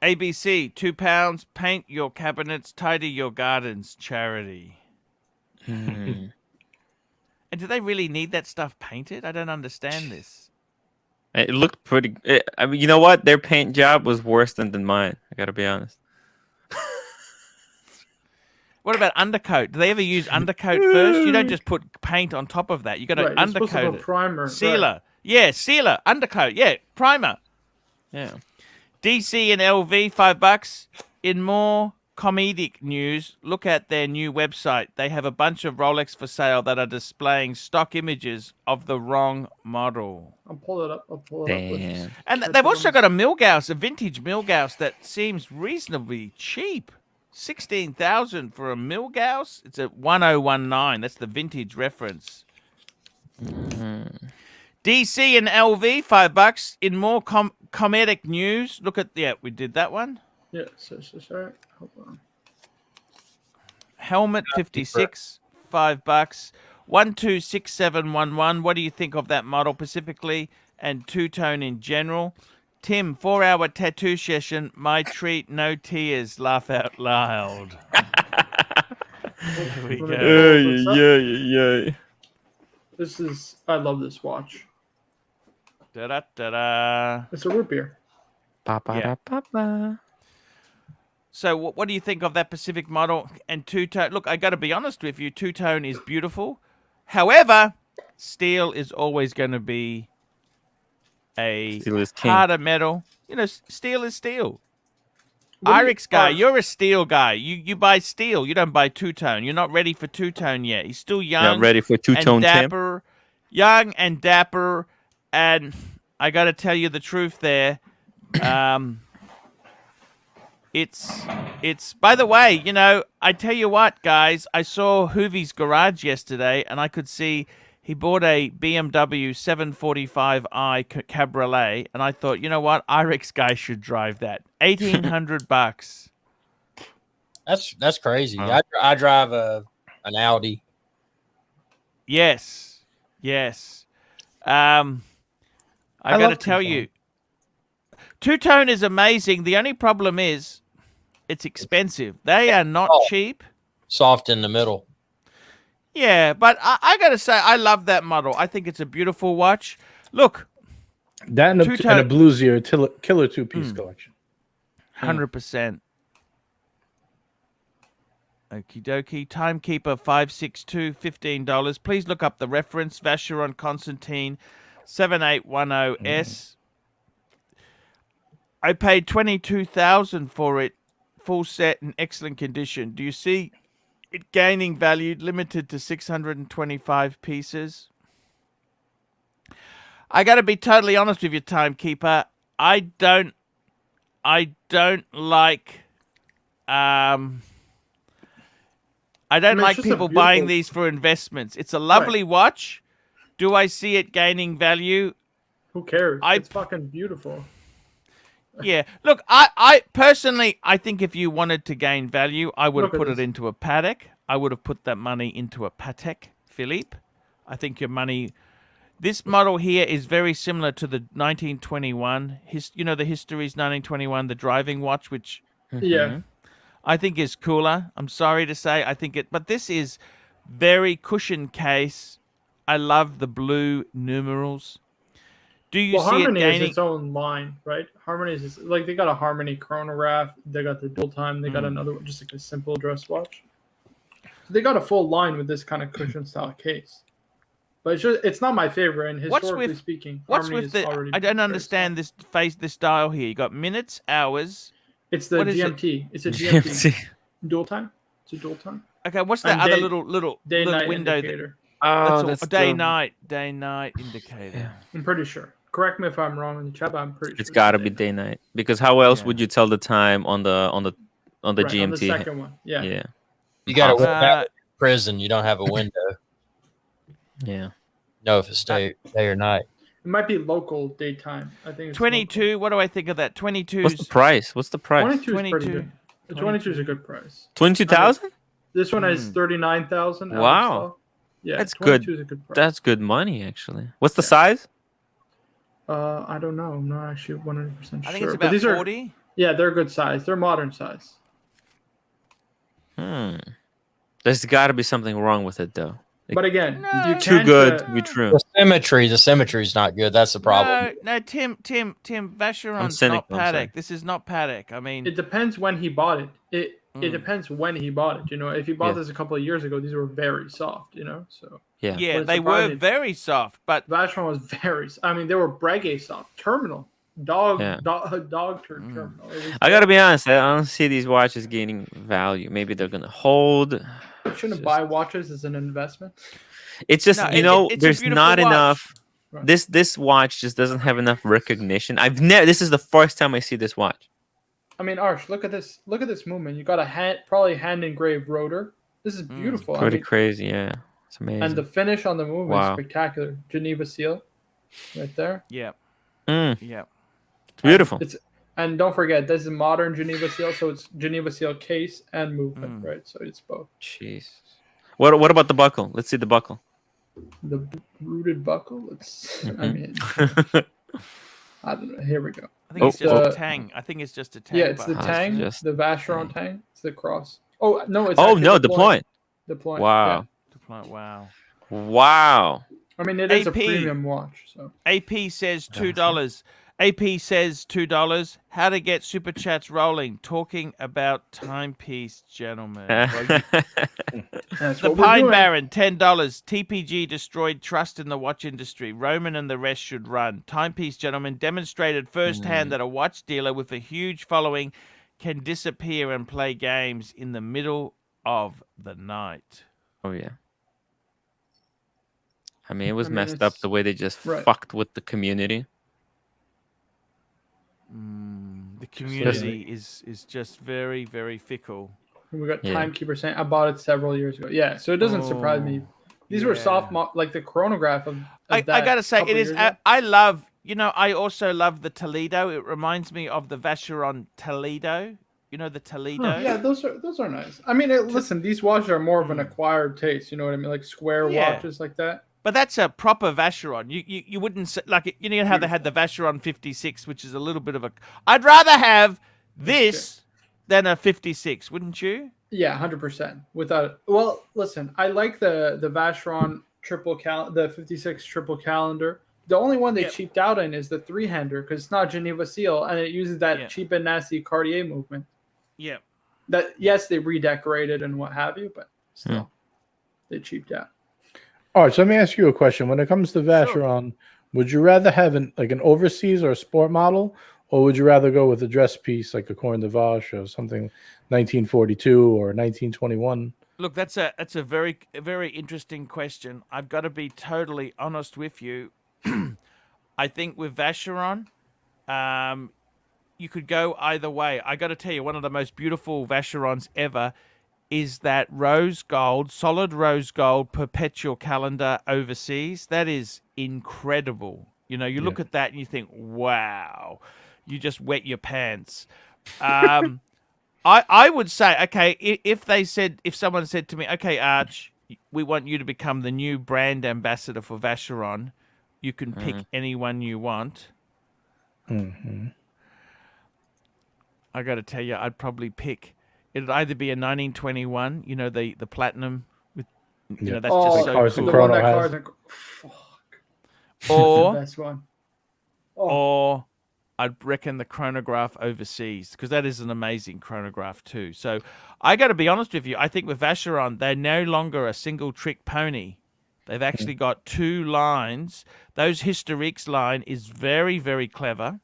ABC, £2. Paint your cabinets, tidy your gardens, charity. And do they really need that stuff painted? I don't understand this. It looked pretty. I mean, you know what? Their paint job was worse than mine. I gotta be honest. What about undercoat? Do they ever use undercoat first? You don't just put paint on top of that. You got to Right. You're supposed to undercoat put it. primer. Sealer. Right. Yeah, sealer, undercoat. Yeah, primer. Yeah. DC and LV, $5. In more comedic news, look at their new website. They have a bunch of Rolex for sale that are displaying stock images of the wrong model. I'll pull it up. Damn. And they've also got a Milgauss, a vintage Milgauss that seems reasonably cheap. 16,000 for a Milgauss. It's a 1019. That's the vintage reference. DC and LV, $5. In more comedic news, look at we did that one. Yeah. Sorry. Hold on. Helmet 56, $5. 126711. What do you think of that model specifically and two-tone in general? Tim, 4-hour tattoo session. My treat, no tears. Laugh out loud. There we go. Yeah. This is. I love this watch. Da-da-da-da. It's a root beer. Papa. So what do you think of that Pacific model and two-tone? Look, I got to be honest with you. Two-tone is beautiful. However, steel is always going to be a Steel is king. harder metal. You know, steel is steel. What do you- Irix guy, Arch, you're a steel guy. You buy steel. You don't buy two-tone. You're not ready for two-tone yet. He's still young. Not ready for and two-tone Tim. dapper. Young and dapper. And I got to tell you the truth there. It's by the way, you know, I tell you what, guys, I saw Hoovie's garage yesterday and I could see he bought a BMW 745i Cabriolet and I thought, you know what, Irix guy should drive that. $1,800. That's crazy. Huh. I drive an Audi. Yes. I got to love tell two-tone. you, two-tone is amazing. The only problem is it's expensive. They are not cheap. Soft in the middle. Yeah, but I got to say, I love that model. I think it's a beautiful watch. Look, That and a Two-tone- bluesier killer two-piece collection. 100%. Okie dokie. Timekeeper 562, $15. Please look up the reference. Vacheron Constantine 7810S. I paid $22,000 for it. Full set in excellent condition. Do you see it gaining value? Limited to 625 pieces. I got to be totally honest with you, Timekeeper. I don't like. I don't it's like just a people buying beautiful- these for investments. It's a lovely watch. Do I see it gaining value? Who cares? I- It's fucking beautiful. Yeah. Look, I personally, I think if you wanted to gain value, I would have Look at put it this. into a Patek. I would have put that money into a Patek Philippe. I think your money. This model here is very similar to the 1921. You know, the History's 1921, the driving watch, which Yeah. I think is cooler. I'm sorry to say, I think it, but this is very cushion case. I love the blue numerals. Do you Well, see it Harmony is gaining? its own line, right? Harmony is like they got a Harmony chronograph. They got the dual time. They got another one, just like a simple dress watch. So they got a full line with this kind of cushion style case. But it's not my favorite. And What's historically with- speaking, What's Harmony with is the? already I don't very understand soft. this dial here. You got minutes, hours. It's the what is it? GMT. It's a GMT See. dual time. It's a dual time. Okay, what's the And other day- little Day night window? indicator. Oh, That's that's a day the- night indicator. Yeah. I'm pretty sure. Correct me if I'm wrong in the chat, but I'm pretty It's sure. got to be day night because how else Yeah. would you tell the time on the Right, GMT? on the second one. Yeah. Yeah. You got to work Uh, out in prison. You don't have a window. Yeah. Know if it's day or night. It might be local daytime. I think it's 22. What do I think of that? 22. What's the price? What's the price? 22 is pretty 22. good. The 22 is a good price. 22,000? This one is 39,000. out of Wow. stock. Yeah, That's 22 good. is a good price. That's good money actually. What's the Yeah. size? I don't know. I'm not actually 100% sure. I think it's but about these 40. yeah, they're good size. They're modern size. There's got to be something wrong with it though. But again, No. you Too can't, good to be true. The symmetry's not good. That's the problem. No, Tim, Vacheron's cynical, not I'm sorry. Paddock. This is not Paddock. I mean, It depends when he bought it. It Mm. depends when he bought it. You know, if he bought Yeah. this a couple of years ago, these were very soft. You know, so Yeah. yeah, But they were surprising. very soft, but Vacheron was very. I mean, they were Breguet soft. Terminal dog Yeah. dog turd Mm. terminal. It was I gotta be honest. I don't see these watches gaining value. Maybe they're gonna hold. You shouldn't Just- buy watches as an investment. It's just No, you it's a there's beautiful not watch. enough. Right. This watch just doesn't have enough recognition. I've never. This is the first time I see this watch. I mean, Arch, look at this. Look at this movement. You got a probably hand engraved rotor. This is beautiful. I Pretty mean, crazy. Yeah, it's amazing. and the finish on the movement Wow. is spectacular. Geneva seal, right there. yeah, Mm, yeah. it's beautiful. And don't forget, this is modern Geneva seal, so it's Geneva seal case and movement, Mm. right? So it's both. Jeez. What about the buckle? Let's see the buckle. The rooted buckle. It's. I Mhm. mean, I don't know. Here we go. I think it's just Oh. a tang. I think it's just a tang. Yeah, it's the but- Ah, it's tang, just the Vacheron tang. It's the cross. Oh no, it's Oh actually no, the point. The point. Wow. Wow. Wow. Yeah. I mean, it is a AP. premium watch. So AP says $2. AP says $2. How to get super chats rolling? Talking about timepiece, gentlemen. Well, that's The what we're Pine doing. Baron, $10. TPG destroyed trust in the watch industry. Roman and the rest should run. Timepiece, gentlemen, demonstrated firsthand that a watch dealer with a huge following can disappear and play games in the middle of the night. Oh yeah. I mean, it was I mean, messed up it's- the way they just right. fucked with the community. The community is just very, very fickle. We got Yeah. Timekeeper saying I bought it several years ago. Yeah, so it doesn't surprise me. These were yeah. soft, like the chronograph of. I that gotta say, couple it is. years ago. I love. You know, I also love the Toledo. It reminds me of the Vacheron Toledo. You know the Toledo. Yeah, those are nice. I mean, listen, these watches are more of an acquired taste. You know what I mean, like square Yeah. watches like that. But that's a proper Vacheron. You wouldn't say, like, you know how they had the Vacheron 56, which is a little bit of a. I'd rather have this than a 56, wouldn't you? Yeah, 100%. Without well, listen, I like the Vacheron the 56 triple calendar. The only one they Yeah. cheaped out in is the three-hander because it's not Geneva seal and it uses that Yeah. cheap and nasty Cartier movement. Yeah. That yes, they redecorated and what have you, but still, they cheaped out. All right, so let me ask you a question. When it comes to Vacheron, would you rather have an overseas or a sport model, or would you rather go with a dress piece like a Corne de Vache or something 1942 or 1921? Look, that's a very interesting question. I've got to be totally honest with you. I think with Vacheron, you could go either way. I got to tell you, one of the most beautiful Vacherons ever is that rose gold, solid rose gold perpetual calendar overseas. That is incredible. You know, you look at that and you think, wow, you just wet your pants. I would say, okay, if someone said to me, okay, Arch, we want you to become the new brand ambassador for Vacheron, you can pick anyone you want. Mm-hmm. I got to tell you, I'd probably pick. It'd either be a 1921, you know, the platinum with, you know, that's Oh, just so Carson the cool. one Chrono that has. Carson. Fuck. Or The best one. or I'd reckon the chronograph overseas, because that is an amazing chronograph too. So I got to be honest with you. I think with Vacheron, they're no longer a single trick pony. They've actually got two lines. Those Historiques line is very, very clever,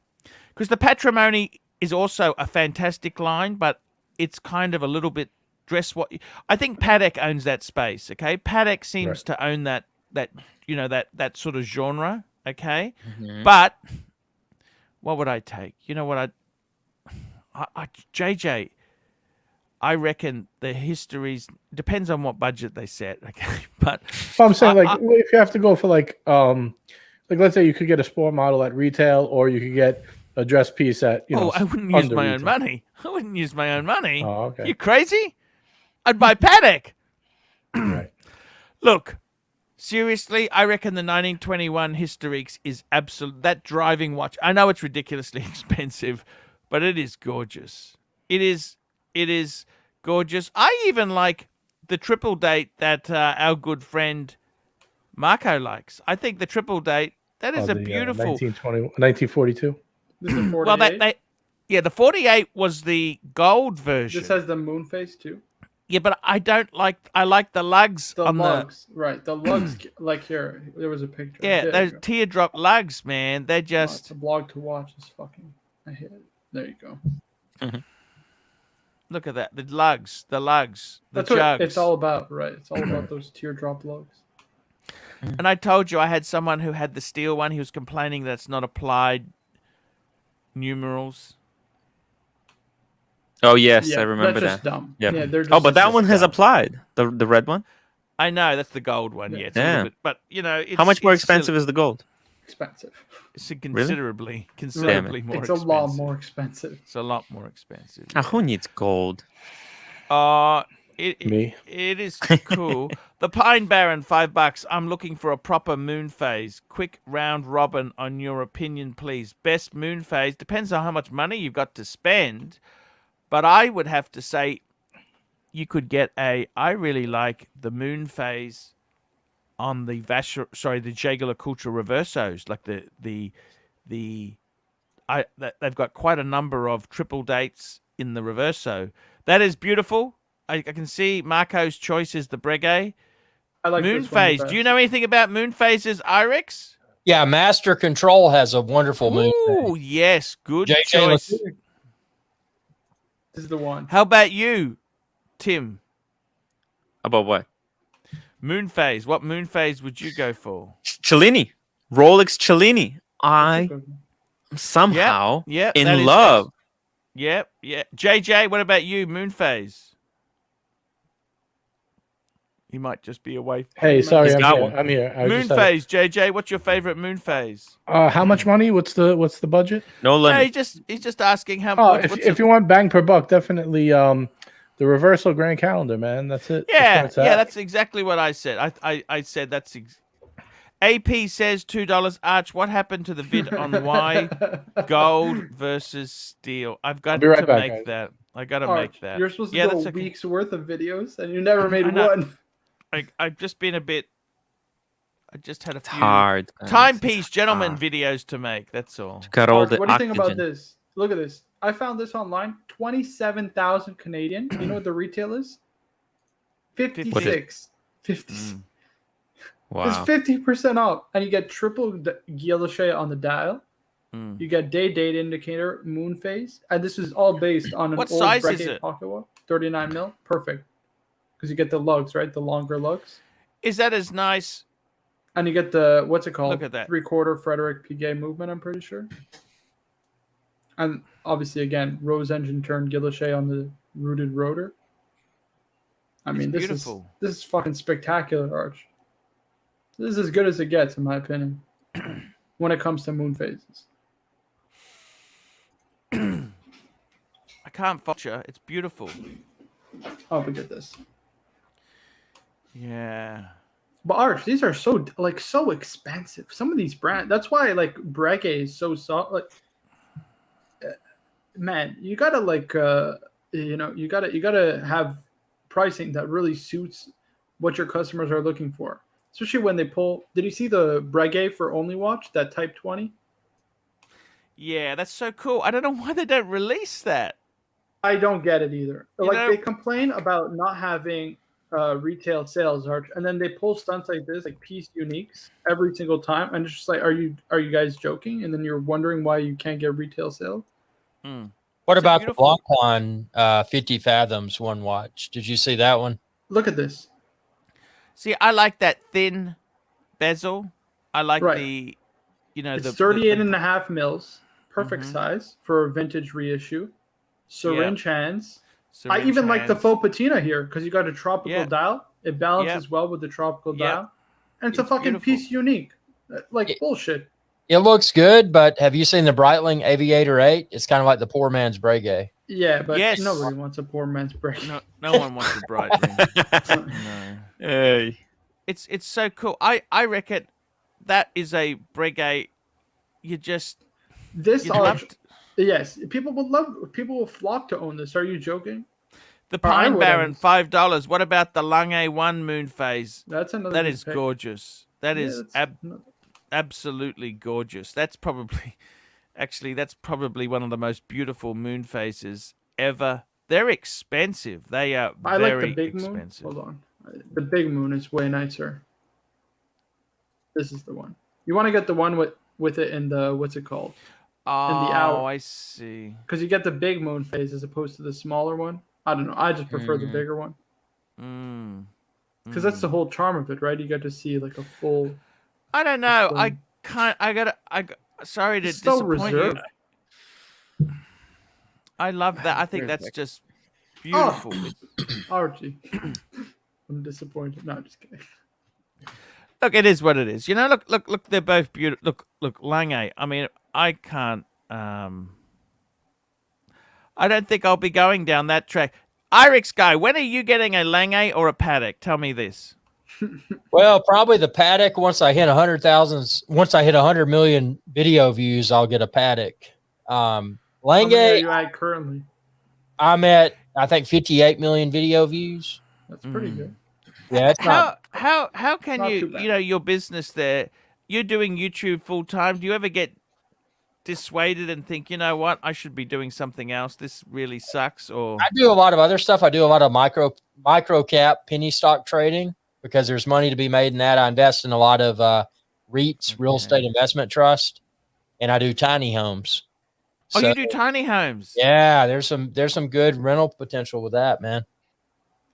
because the Patrimony is also a fantastic line, but it's kind of a little bit dress what I think Patek owns that space. Okay, Patek seems to own that that sort of genre. Okay, but what would I take? You know what JJ. I reckon the histories depends on what budget they set. Okay, but I'm saying if you have to go for like let's say you could get a sport model at retail, or you could get a dress piece at I wouldn't use my own money. I wouldn't use my own money. Oh, okay. You crazy? I'd buy Patek. Right. Look, seriously, I reckon the 1921 Historiques is absolute. That driving watch. I know it's ridiculously expensive, but it is gorgeous. It is gorgeous. I even like the triple date that our good friend Marco likes. I think the triple date, that is a beautiful 1942. This is 48. Well, the 48 was the gold version. This has the moon face too. Yeah, but I like the lugs The on lugs, right? The lugs, like here, there was a picture. Yeah, those teardrop lugs, man. They're just it's a blog to watch. It's fucking. I hate it. There you go. Look at that. The lugs, the That's jugs. what it's all about, right? It's all about those teardrop lugs. And I told you I had someone who had the steel one. He was complaining that it's not applied numerals. Oh yes, Yeah, I remember that's just that. dumb. Yeah. They're just, Oh, but that one has dumb. applied. The red one. I know that's the gold one. Yeah, it's a little bit, but it's, How much more it's expensive is the gold? Expensive. It's considerably more It's expensive. a lot more expensive. It's a lot more expensive. Who needs gold? Me. It is cool. The Pine Baron, $5. I'm looking for a proper moon phase. Quick round robin on your opinion, please. Best moon phase depends on how much money you've got to spend, but I would have to say you could get I really like the moon phase on the the Jaeger-LeCoultre Reversos, like they've got quite a number of triple dates in the Reverso. That is beautiful. I can see Marco's choice is the Breguet. I like moon this one the phase. Do best. you know anything about moon phases, Irix? Yeah, Master Control has a wonderful moon. Oh, yes. Good JJ choice. LeCoultre. This is the one. How about you, Tim? About what? Moon phase. What moon phase would you go for? Cellini. Rolex Cellini. I That's a good one. am somehow Yep, that in is love. Yep. JJ, what about you, moon phase? He might just be away. Hey, sorry, He's got one. I'm here. I Moon just had phase, JJ. What's your favorite moon phase? how much money? What's the budget? No No, limit. he's just asking how. Oh, what's if you want bang per buck, definitely the reversal grand calendar, man. That's it. yeah, That's where it's at. that's exactly what I said. I said that's. AP says $2. Arch, what happened to the vid on why gold versus steel? I've got be right to back, make guys. that. I got to Arch, make that. You're supposed to Yeah, go that's a okay. week's worth of videos, and you never made I know. one. I've just been a bit. I just had a It's few hard. guys. timepiece gentlemen hard. videos to make. That's all. Got all Arch, the what do you think about oxygen. this? Look at this. I found this online. 27,000 Canadian. You know what the retail is? 56. 56. Wow. It's 50% off, and you get triple guilloche on the dial. You get day date indicator, moon phase, and this is all based on an What old size is Breguet it? pocket watch, 39 mil, perfect, because you get the lugs, right, the longer lugs, Is that as nice? and you get the what's it called? Look at that. 3/4 Frederick Piguet movement. I'm pretty sure, and obviously again rose engine turn guilloche on the rooted rotor. I mean, this beautiful. is fucking spectacular, Arch. This is as good as it gets, in my opinion, when it comes to moon phases. I can't fault you. It's beautiful. Oh, but get this. Yeah. But Arch, these are so expensive. Some of these brands. That's why like Breguet is so soft. Like, man, you gotta you gotta have pricing that really suits what your customers are looking for. Especially when they pull. Did you see the Breguet for Only Watch, that Type 20? Yeah, that's so cool. I don't know why they don't release that. I don't get it either. You Like know- they complain about not having retail sales, Arch, and then they pull stunts like this, like piece uniques, every single time, and it's just like, are you guys joking? And then you're wondering why you can't get retail sales. Mm. What It's a about beautiful- the Blancpain 50 Fathoms one watch? Did you see that one? Look at this. See, I like that thin bezel. I like Right. the, you know, It's the 38.5 mils, perfect Mhm. size for a vintage reissue. Syringe hands. I syringe even like the hands. faux patina here because you got a tropical Yep. dial. It balances well with the tropical Yep. dial, and it's a It's fucking beautiful. piece unique. Like bullshit. It looks good, but have you seen the Breitling Aviator 8? It's kind of like the poor man's Breguet. Yeah, but Yes. nobody wants a poor man's break. No, no one wants a bright ring. No. Hey. It's so cool. I reckon that is a Breguet. You just This you'd Arch, love to- yes, people will flock to own this. Are you joking? the Or I Pine would Baron, own- $5. What about the Lange 1 moon phase? That's another. That good is pick. gorgeous. That Yeah, is that's- absolutely gorgeous. That's probably one of the most beautiful moon phases ever. They're expensive. They are I like very the big expensive. moon. Hold on, the big moon is way nicer. This is the one. You want to get the one with it in the what's it called? Oh, hour. I see. Because you get the big moon phase as opposed to the smaller one. I don't know. I just prefer the Mhm. bigger one Mm. because that's the whole charm of it, right? You get to see like a full. I don't know. I display. can't. Sorry to It's so disappoint reserved. you. I love that. I think that's just beautiful. It's- Archie. I'm disappointed. No, I'm just kidding. Look, it is what it is. You know, look. They're both beautiful. Look, Lange. I mean, I can't. I don't think I'll be going down that track. Irix guy, when are you getting a Lange or a Paddock? Tell me this. Well, probably the Paddock. Once I hit 100 million video views, I'll get a Paddock. How many are Lange, you at currently? I'm at, I think, 58 million video views. That's pretty Mm. good. Yeah, it's not. How can Not too you bad. you know your business there? You're doing YouTube full time. Do you ever get dissuaded and think, you know what, I should be doing something else? This really sucks. Or I do a lot of other stuff. I do a lot of micro cap penny stock trading because there's money to be made in that. I invest in a lot of REITs, real Okay. estate investment trust, and I do tiny homes. oh, So, you do tiny homes. yeah, there's some good rental potential with that, man.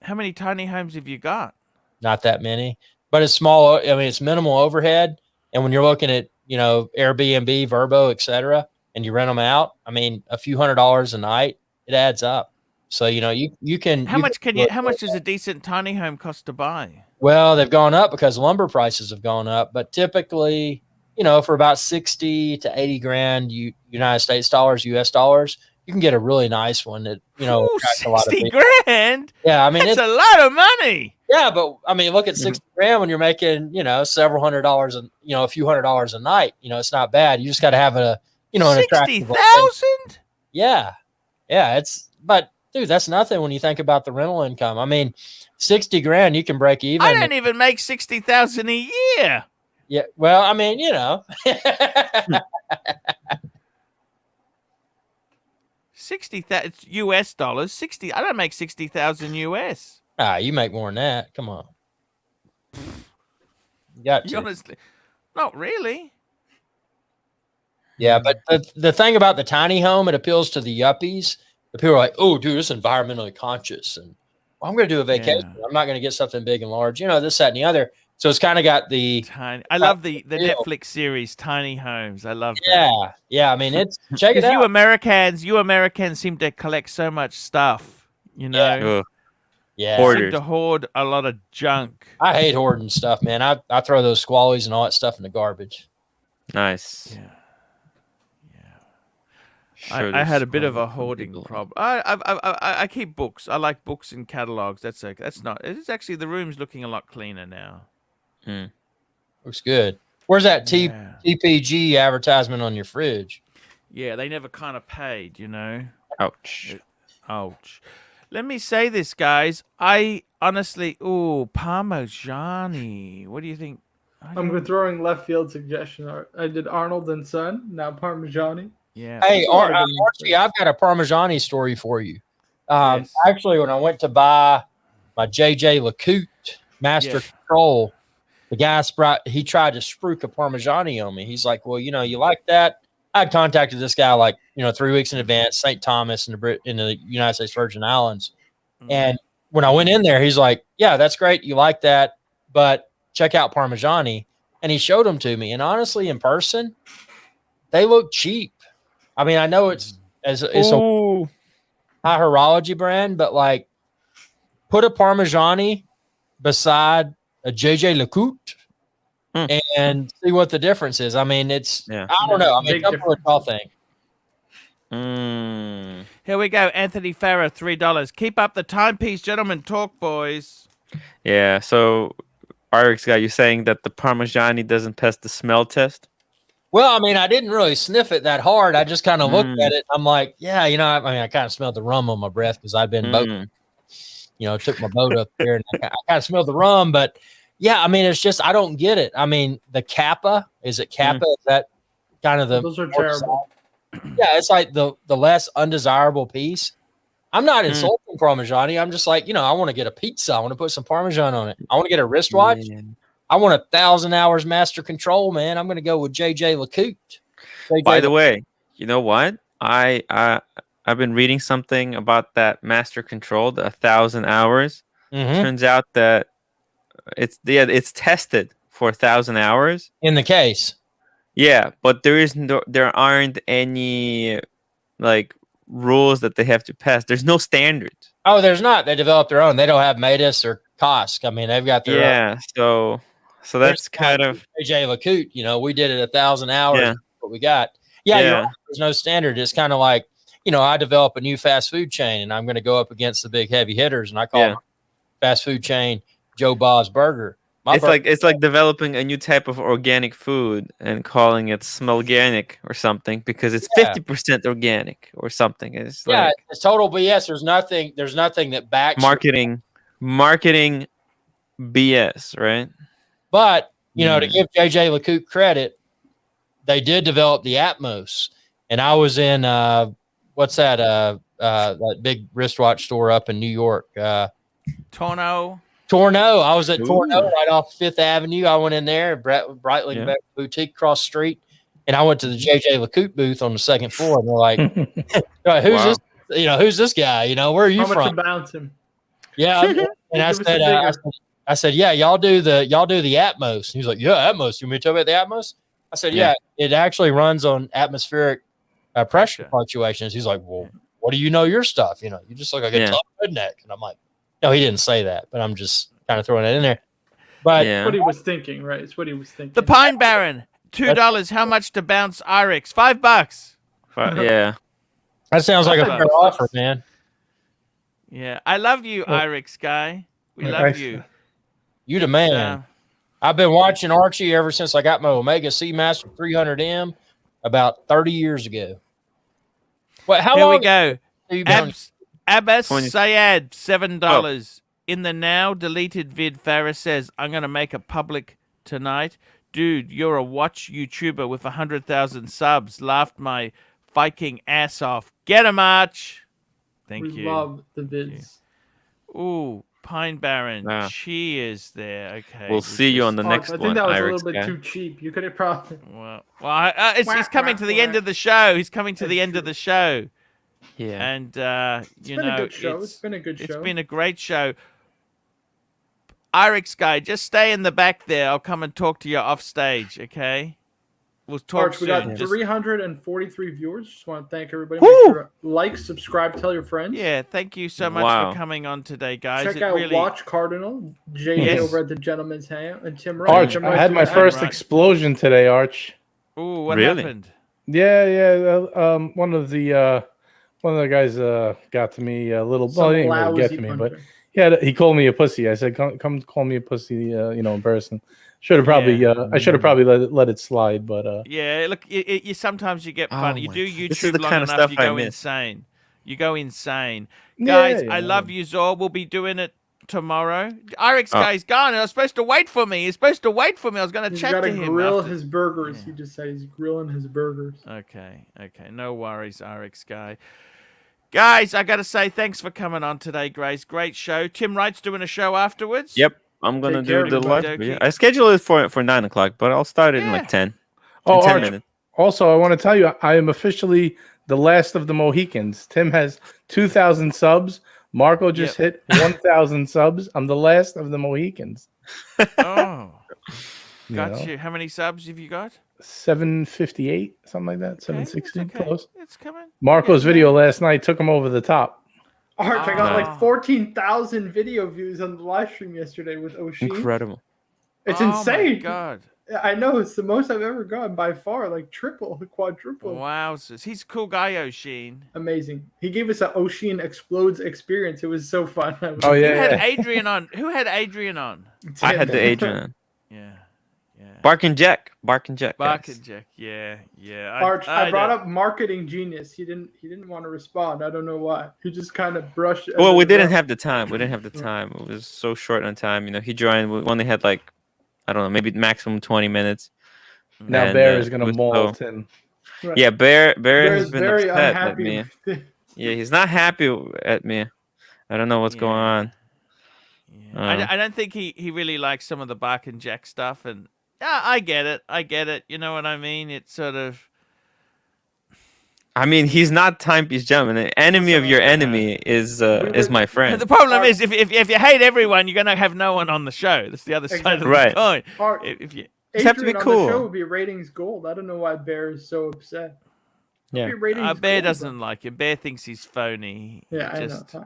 How many tiny homes have you got? Not that many, but it's small. I mean, it's minimal overhead. And when you're looking at, Airbnb, Verbo, et cetera, and you rent them out, I mean, a few $100s a night, it adds up. So, you can. How much does a decent tiny home cost to buy? Well, they've gone up because lumber prices have gone up, but typically, for about 60 to 80 grand United States dollars, US dollars, you can get a really nice one that, Ooh, attracts a lot of 60 people. grand? Yeah, I mean, That's it's, a lot of money. yeah, but I mean, look at 60 grand when you're making, several $100s and, a few $100s a night. It's not bad. You just got to have an attractive location. 60,000? Yeah. Yeah. But dude, that's nothing when you think about the rental income. I mean, 60 grand, you can break even. I don't even make 60,000 a year. Yeah. Well, I mean, 60,000 it's US dollars. 60. I don't make 60,000 US. you make more than that. Come on. You got You to. honestly, not really. Yeah, but the thing about the tiny home, it appeals to the yuppies. The people are like, oh, dude, it's environmentally conscious. And I'm going to do a vacation. Yeah. I'm not going to get something big and large, this, that, and the other. So it's kind of got the, Tiny. I love the deal. Netflix series Tiny Homes. I love that. yeah. Yeah. I mean, check it Because you out. Americans seem to collect so much stuff. Ugh. Yeah. Hoard- Seem to hoard a lot of junk. I hate hoarding stuff, man. I throw those squallies and all that stuff in the garbage. Nice. Yeah. Sure, I had there's a bit of a some hoarding people. problem. I keep books. I like books and catalogs. That's okay. That's not. It's actually the room's looking a lot cleaner now. Looks good. Where's that Yeah. TPG advertisement on your fridge? Yeah, they never kind of paid. Ouch. Ouch. Let me say this, guys. I honestly, Parmigiani. What do you think? I'm throwing left field suggestion. I did Arnold and Son. Now Parmigiani. Yeah. Hey, There's a lot of good Archie, I've got a Parmigiani story for you. Yes. Actually, when I went to buy my JJ LeCoute Master Yeah. Control, the guy he tried to spruik a Parmigiani on me. He's like, well, you like that? I had contacted this guy 3 weeks in advance, St. Thomas in the United States Virgin Islands. And when I went in there, he's like, yeah, that's great. You like that, but check out Parmigiani. And he showed them to me. And honestly, in person, they look cheap. I mean, I know it's a high horology brand, but like put a Parmigiani beside a JJ LeCoute and see what the difference is. I mean, I don't know. I mean, come for a tall thing. Here we go. Anthony Farrer, $3. Keep up the timepiece, gentlemen. Talk, boys. Yeah. So, RX guy, you saying that the Parmigiani doesn't pass the smell test? Well, I mean, I didn't really sniff it that hard. I just kind of looked at it. I'm like, yeah, I mean, I kind of smelled the rum on my breath because I've been boating. Took my boat up there and I kind of smelled the rum. But yeah, I mean, it's just I don't get it. I mean, the Kappa, is it Kappa? Is that kind of the Those are terrible. Yeah, it's like the less undesirable piece. I'm not insulting Parmigiani. I'm just like, I want to get a pizza. I want to put some Parmesan on it. I want to get a wristwatch. I want 1,000 hours master control, man. I'm going to go with JJ LeCoute. By the way, you know what? I've been reading something about that master control, the 1,000 hours. Turns out that it's tested for 1,000 hours in the case. Yeah, but there aren't any rules that they have to pass. There's no standards. Oh, there's not. They develop their own. They don't have Matus or Kosk. I mean, they've got their own. So that's kind of JJ LeCoute. We did it 1,000 hours. Yeah. What we got. Yeah, you're right. There's no standard. It's kind of like, I develop a new fast food chain and I'm going to go up against the big heavy hitters and I call it fast food chain Joe Bob's Burger. It's like developing a new type of organic food and calling it Smellganic or something because it's 50% organic or something. It's it's total BS. There's nothing that backs marketing BS, right? But to give JJ LeCoute credit, they did develop the Atmos, and I was in what's that big wristwatch store up in New York, Torno. I was at Torno right off Fifth Avenue. I went in there, Breitling Boutique across the street, and I went to the JJ LeCoute booth on the second floor. And they're like, "Who's this? Who's this guy? Where are you How from?" much to bounce him? Yeah, and I said, "Yeah, y'all do the Atmos." He's like, "Yeah, Atmos. You want me to tell you about the Atmos?" I said, "Yeah, it actually runs on atmospheric pressure fluctuations." He's like, "Well, what do you know your stuff? You just look like a tough redneck." And I'm like, no, he didn't say that, but I'm just kind of throwing it in there. But That's what he was thinking, right? It's what he was thinking. The Pine Baron, $2. How much to bounce IRIX? $5. Yeah. That sounds like a fair offer, man. Yeah. I love you, IRIX guy. We love you. You the man. I've been watching Archie ever since I got my Omega Seamaster 300M about 30 years ago. Well, how long? Here we go. Abbas Sayad, $7. In the now deleted vid, Farah says, I'm going to make a public tonight. Dude, you're a watch YouTuber with 100,000 subs. Laughed my Viking ass off. Get him, Arch. Thank you. We love the vids. Ooh, Pine Baron. Cheers there. Okay. We'll see you on the next one. I think that was a little bit too cheap. You could have probably... He's coming to the end of the show. He's coming to the end of the show. Yeah. And, it's been a good show. It's been a good show. It's been a great show. IRIX guy, just stay in the back there. I'll come and talk to you off stage, okay? We'll talk Arch, we soon. got 343 viewers. Just want to thank everybody. Make sure to like, subscribe, tell your friends. Yeah, thank you so much for coming on today, guys. Check out Watch Cardinal, Jay over at the Gentleman's Hangout, and Tim Wright. Arch, I had my first explosion today, Arch. Ooh, what happened? Yeah. One of the guys got to me a little. Well, he didn't really get to me, but he called me a pussy. I said, "Come call me a pussy," in person. Should have probably. I should have probably let it slide, but. Look, you sometimes you get fun. You do YouTube long kind of enough, stuff you go insane. You go insane, guys. I love you, Zor. We'll be doing it tomorrow. RX Oh. guy's gone. I was supposed to wait for me. He's supposed to wait for me. I was going to He's chat got to to him. grill after- his burgers. Yeah. He just said he's grilling his burgers. Okay. No worries, RX guy. Guys, I got to say thanks for coming on today, Grace. Great show. Tim Wright's doing a show afterwards. Yep, I'm gonna Take care, do the everybody. live. Yeah. I scheduled it for 9 o'clock, but I'll start it in Yeah. like 10. Oh, in 10 Arch, minutes. also, I want to tell you, I am officially the last of the Mohicans. Tim has 2,000 subs. Marco just hit 1,000 subs. I'm the last of the Mohicans. Oh, You got know? you. How many subs have you got? 758, something like that. Okay, 760, it's okay. close. It's coming. Marco's Yeah, video last night took him over the top. Arch, I got Ah. like 14,000 video views on the live stream yesterday with Oshin. Incredible. It's Oh my insane. God. I know it's the most I've ever gotten by far, like triple, quadruple. Wowzers. He's a cool guy, Oshin. Amazing. He gave us an Oshin explodes experience. It was so fun. Oh, Who yeah. had Adrian on? Who had Adrian on? I had the Adrian. Yeah. Bark and Jack. Bark and Jack. Bark guys. and Jack. Yeah. Arch, I brought don't- up marketing genius. He didn't want to respond. I don't know why. He just kind of brushed. Well, we under the didn't rug. have the time. We didn't have the time. It was so short on time. You know, he joined. We only had like, I don't know, maybe maximum 20 minutes. Now And, Bear is it going to was maul so- Tim. Right. Yeah, Bear Bear has is been very upset at unhappy. me. with it. Yeah, he's not happy at me. I don't know what's going Yeah. on. Yeah. I don't think he really likes some of the Bark and Jack stuff, and yeah, I get it. You know what I mean? It's sort of I mean, he's not Timepiece gentleman. An enemy of your enemy is my friend. the problem is if you hate everyone, you're gonna have no one on the show. That's the other side of the Right. coin. Arch, If you Just have to be Adrian on cool. the show would be ratings gold. I don't know why Bear is so upset. Yeah. Be ratings Bear gold, bro. doesn't like him. Bear thinks he's phony. Yeah, He I just- know.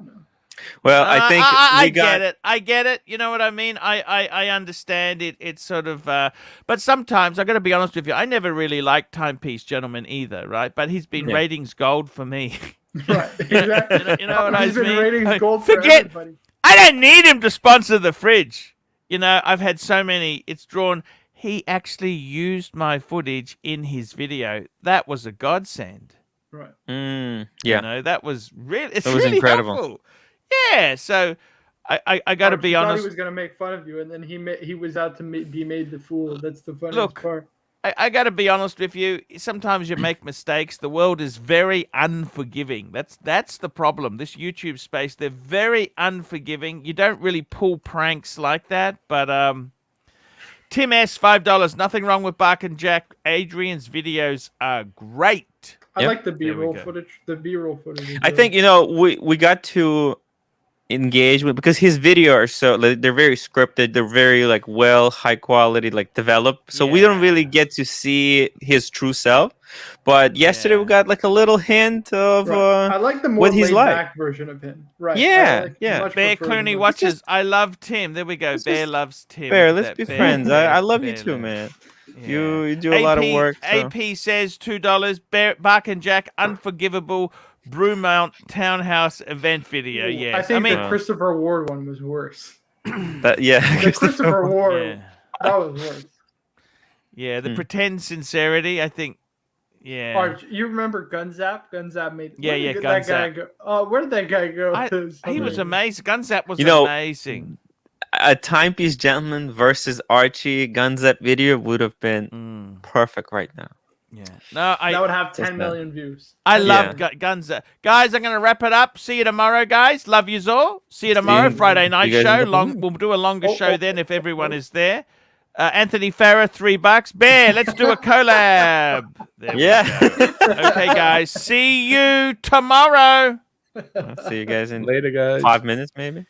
Well, I think I we got. get it. I get it. You know what I mean? I understand it. It's sort of, but sometimes I got to be honest with you. I never really liked Timepiece Gentleman either, right? But he's been Yeah. ratings gold for me. Right, exactly. You know what I He's been mean? ratings gold for Forget- everybody. I don't need him to sponsor the fridge. You know, I've had so many. It's drawn. He actually used my footage in his video. That was a godsend. Right. Yeah. You know, that was really. It's That was really incredible. helpful. Yeah. So I got to Arch, be you thought honest. he was gonna make fun of you, and then he was out to be made the fool. That's the funniest Look, part. I got to be honest with you. Sometimes you make mistakes. The world is very unforgiving. That's the problem. This YouTube space, they're very unforgiving. You don't really pull pranks like that. But Tim S, $5. Nothing wrong with Bark and Jack. Adrian's videos are great. I Yep. like the There we B-roll go. footage. The B-roll footage. is I good. think we got to engage with because his video are so they're very scripted. They're very like high quality, like developed. So we don't Yeah. really get to see his true self. But yesterday we Yeah. got like a little hint of Right. I like the more what he's laid like. back version of him. Right. Yeah, I like yeah. much Bear prefer the Clooney one- watches. I love Tim. There we go. Let's Bear just- loves Tim. Bear. Let's That be Bear- friends. Bear- I love you Bear too, loves- man. Yeah. You do a lot of work. So. AP says $2. Bark and Jack unforgivable Brewmount Townhouse event video. Ooh, Yes, I think mean, the Christopher Ward one was worse. Yeah. The Christopher Ward, yeah, that was worse. yeah. The Hmm. pretend sincerity. I think. Yeah. Arch, you remember Gunzap? Gunzap made. Yeah, where did yeah, that guy Gunzap. go? Where did that guy go? He was amazing. Gunzap was You know, amazing. A Timepiece gentleman versus Archie Gunzap video would have been Mm, perfect right now. yeah. No, That would have Just 10 that. million views. I Yeah. love Gunzap. Guys, I'm going to wrap it up. See you tomorrow, guys. Love yous all. See you tomorrow, you- Friday night you guys show. in the Long. room? We'll do a longer Oh, show oh, then if oh, everyone oh. is there. Anthony Farah, $3. Bear, let's do a collab. There we Yeah. go. Okay, guys. See you tomorrow. I'll see you guys in Later, guys. 5 minutes, maybe.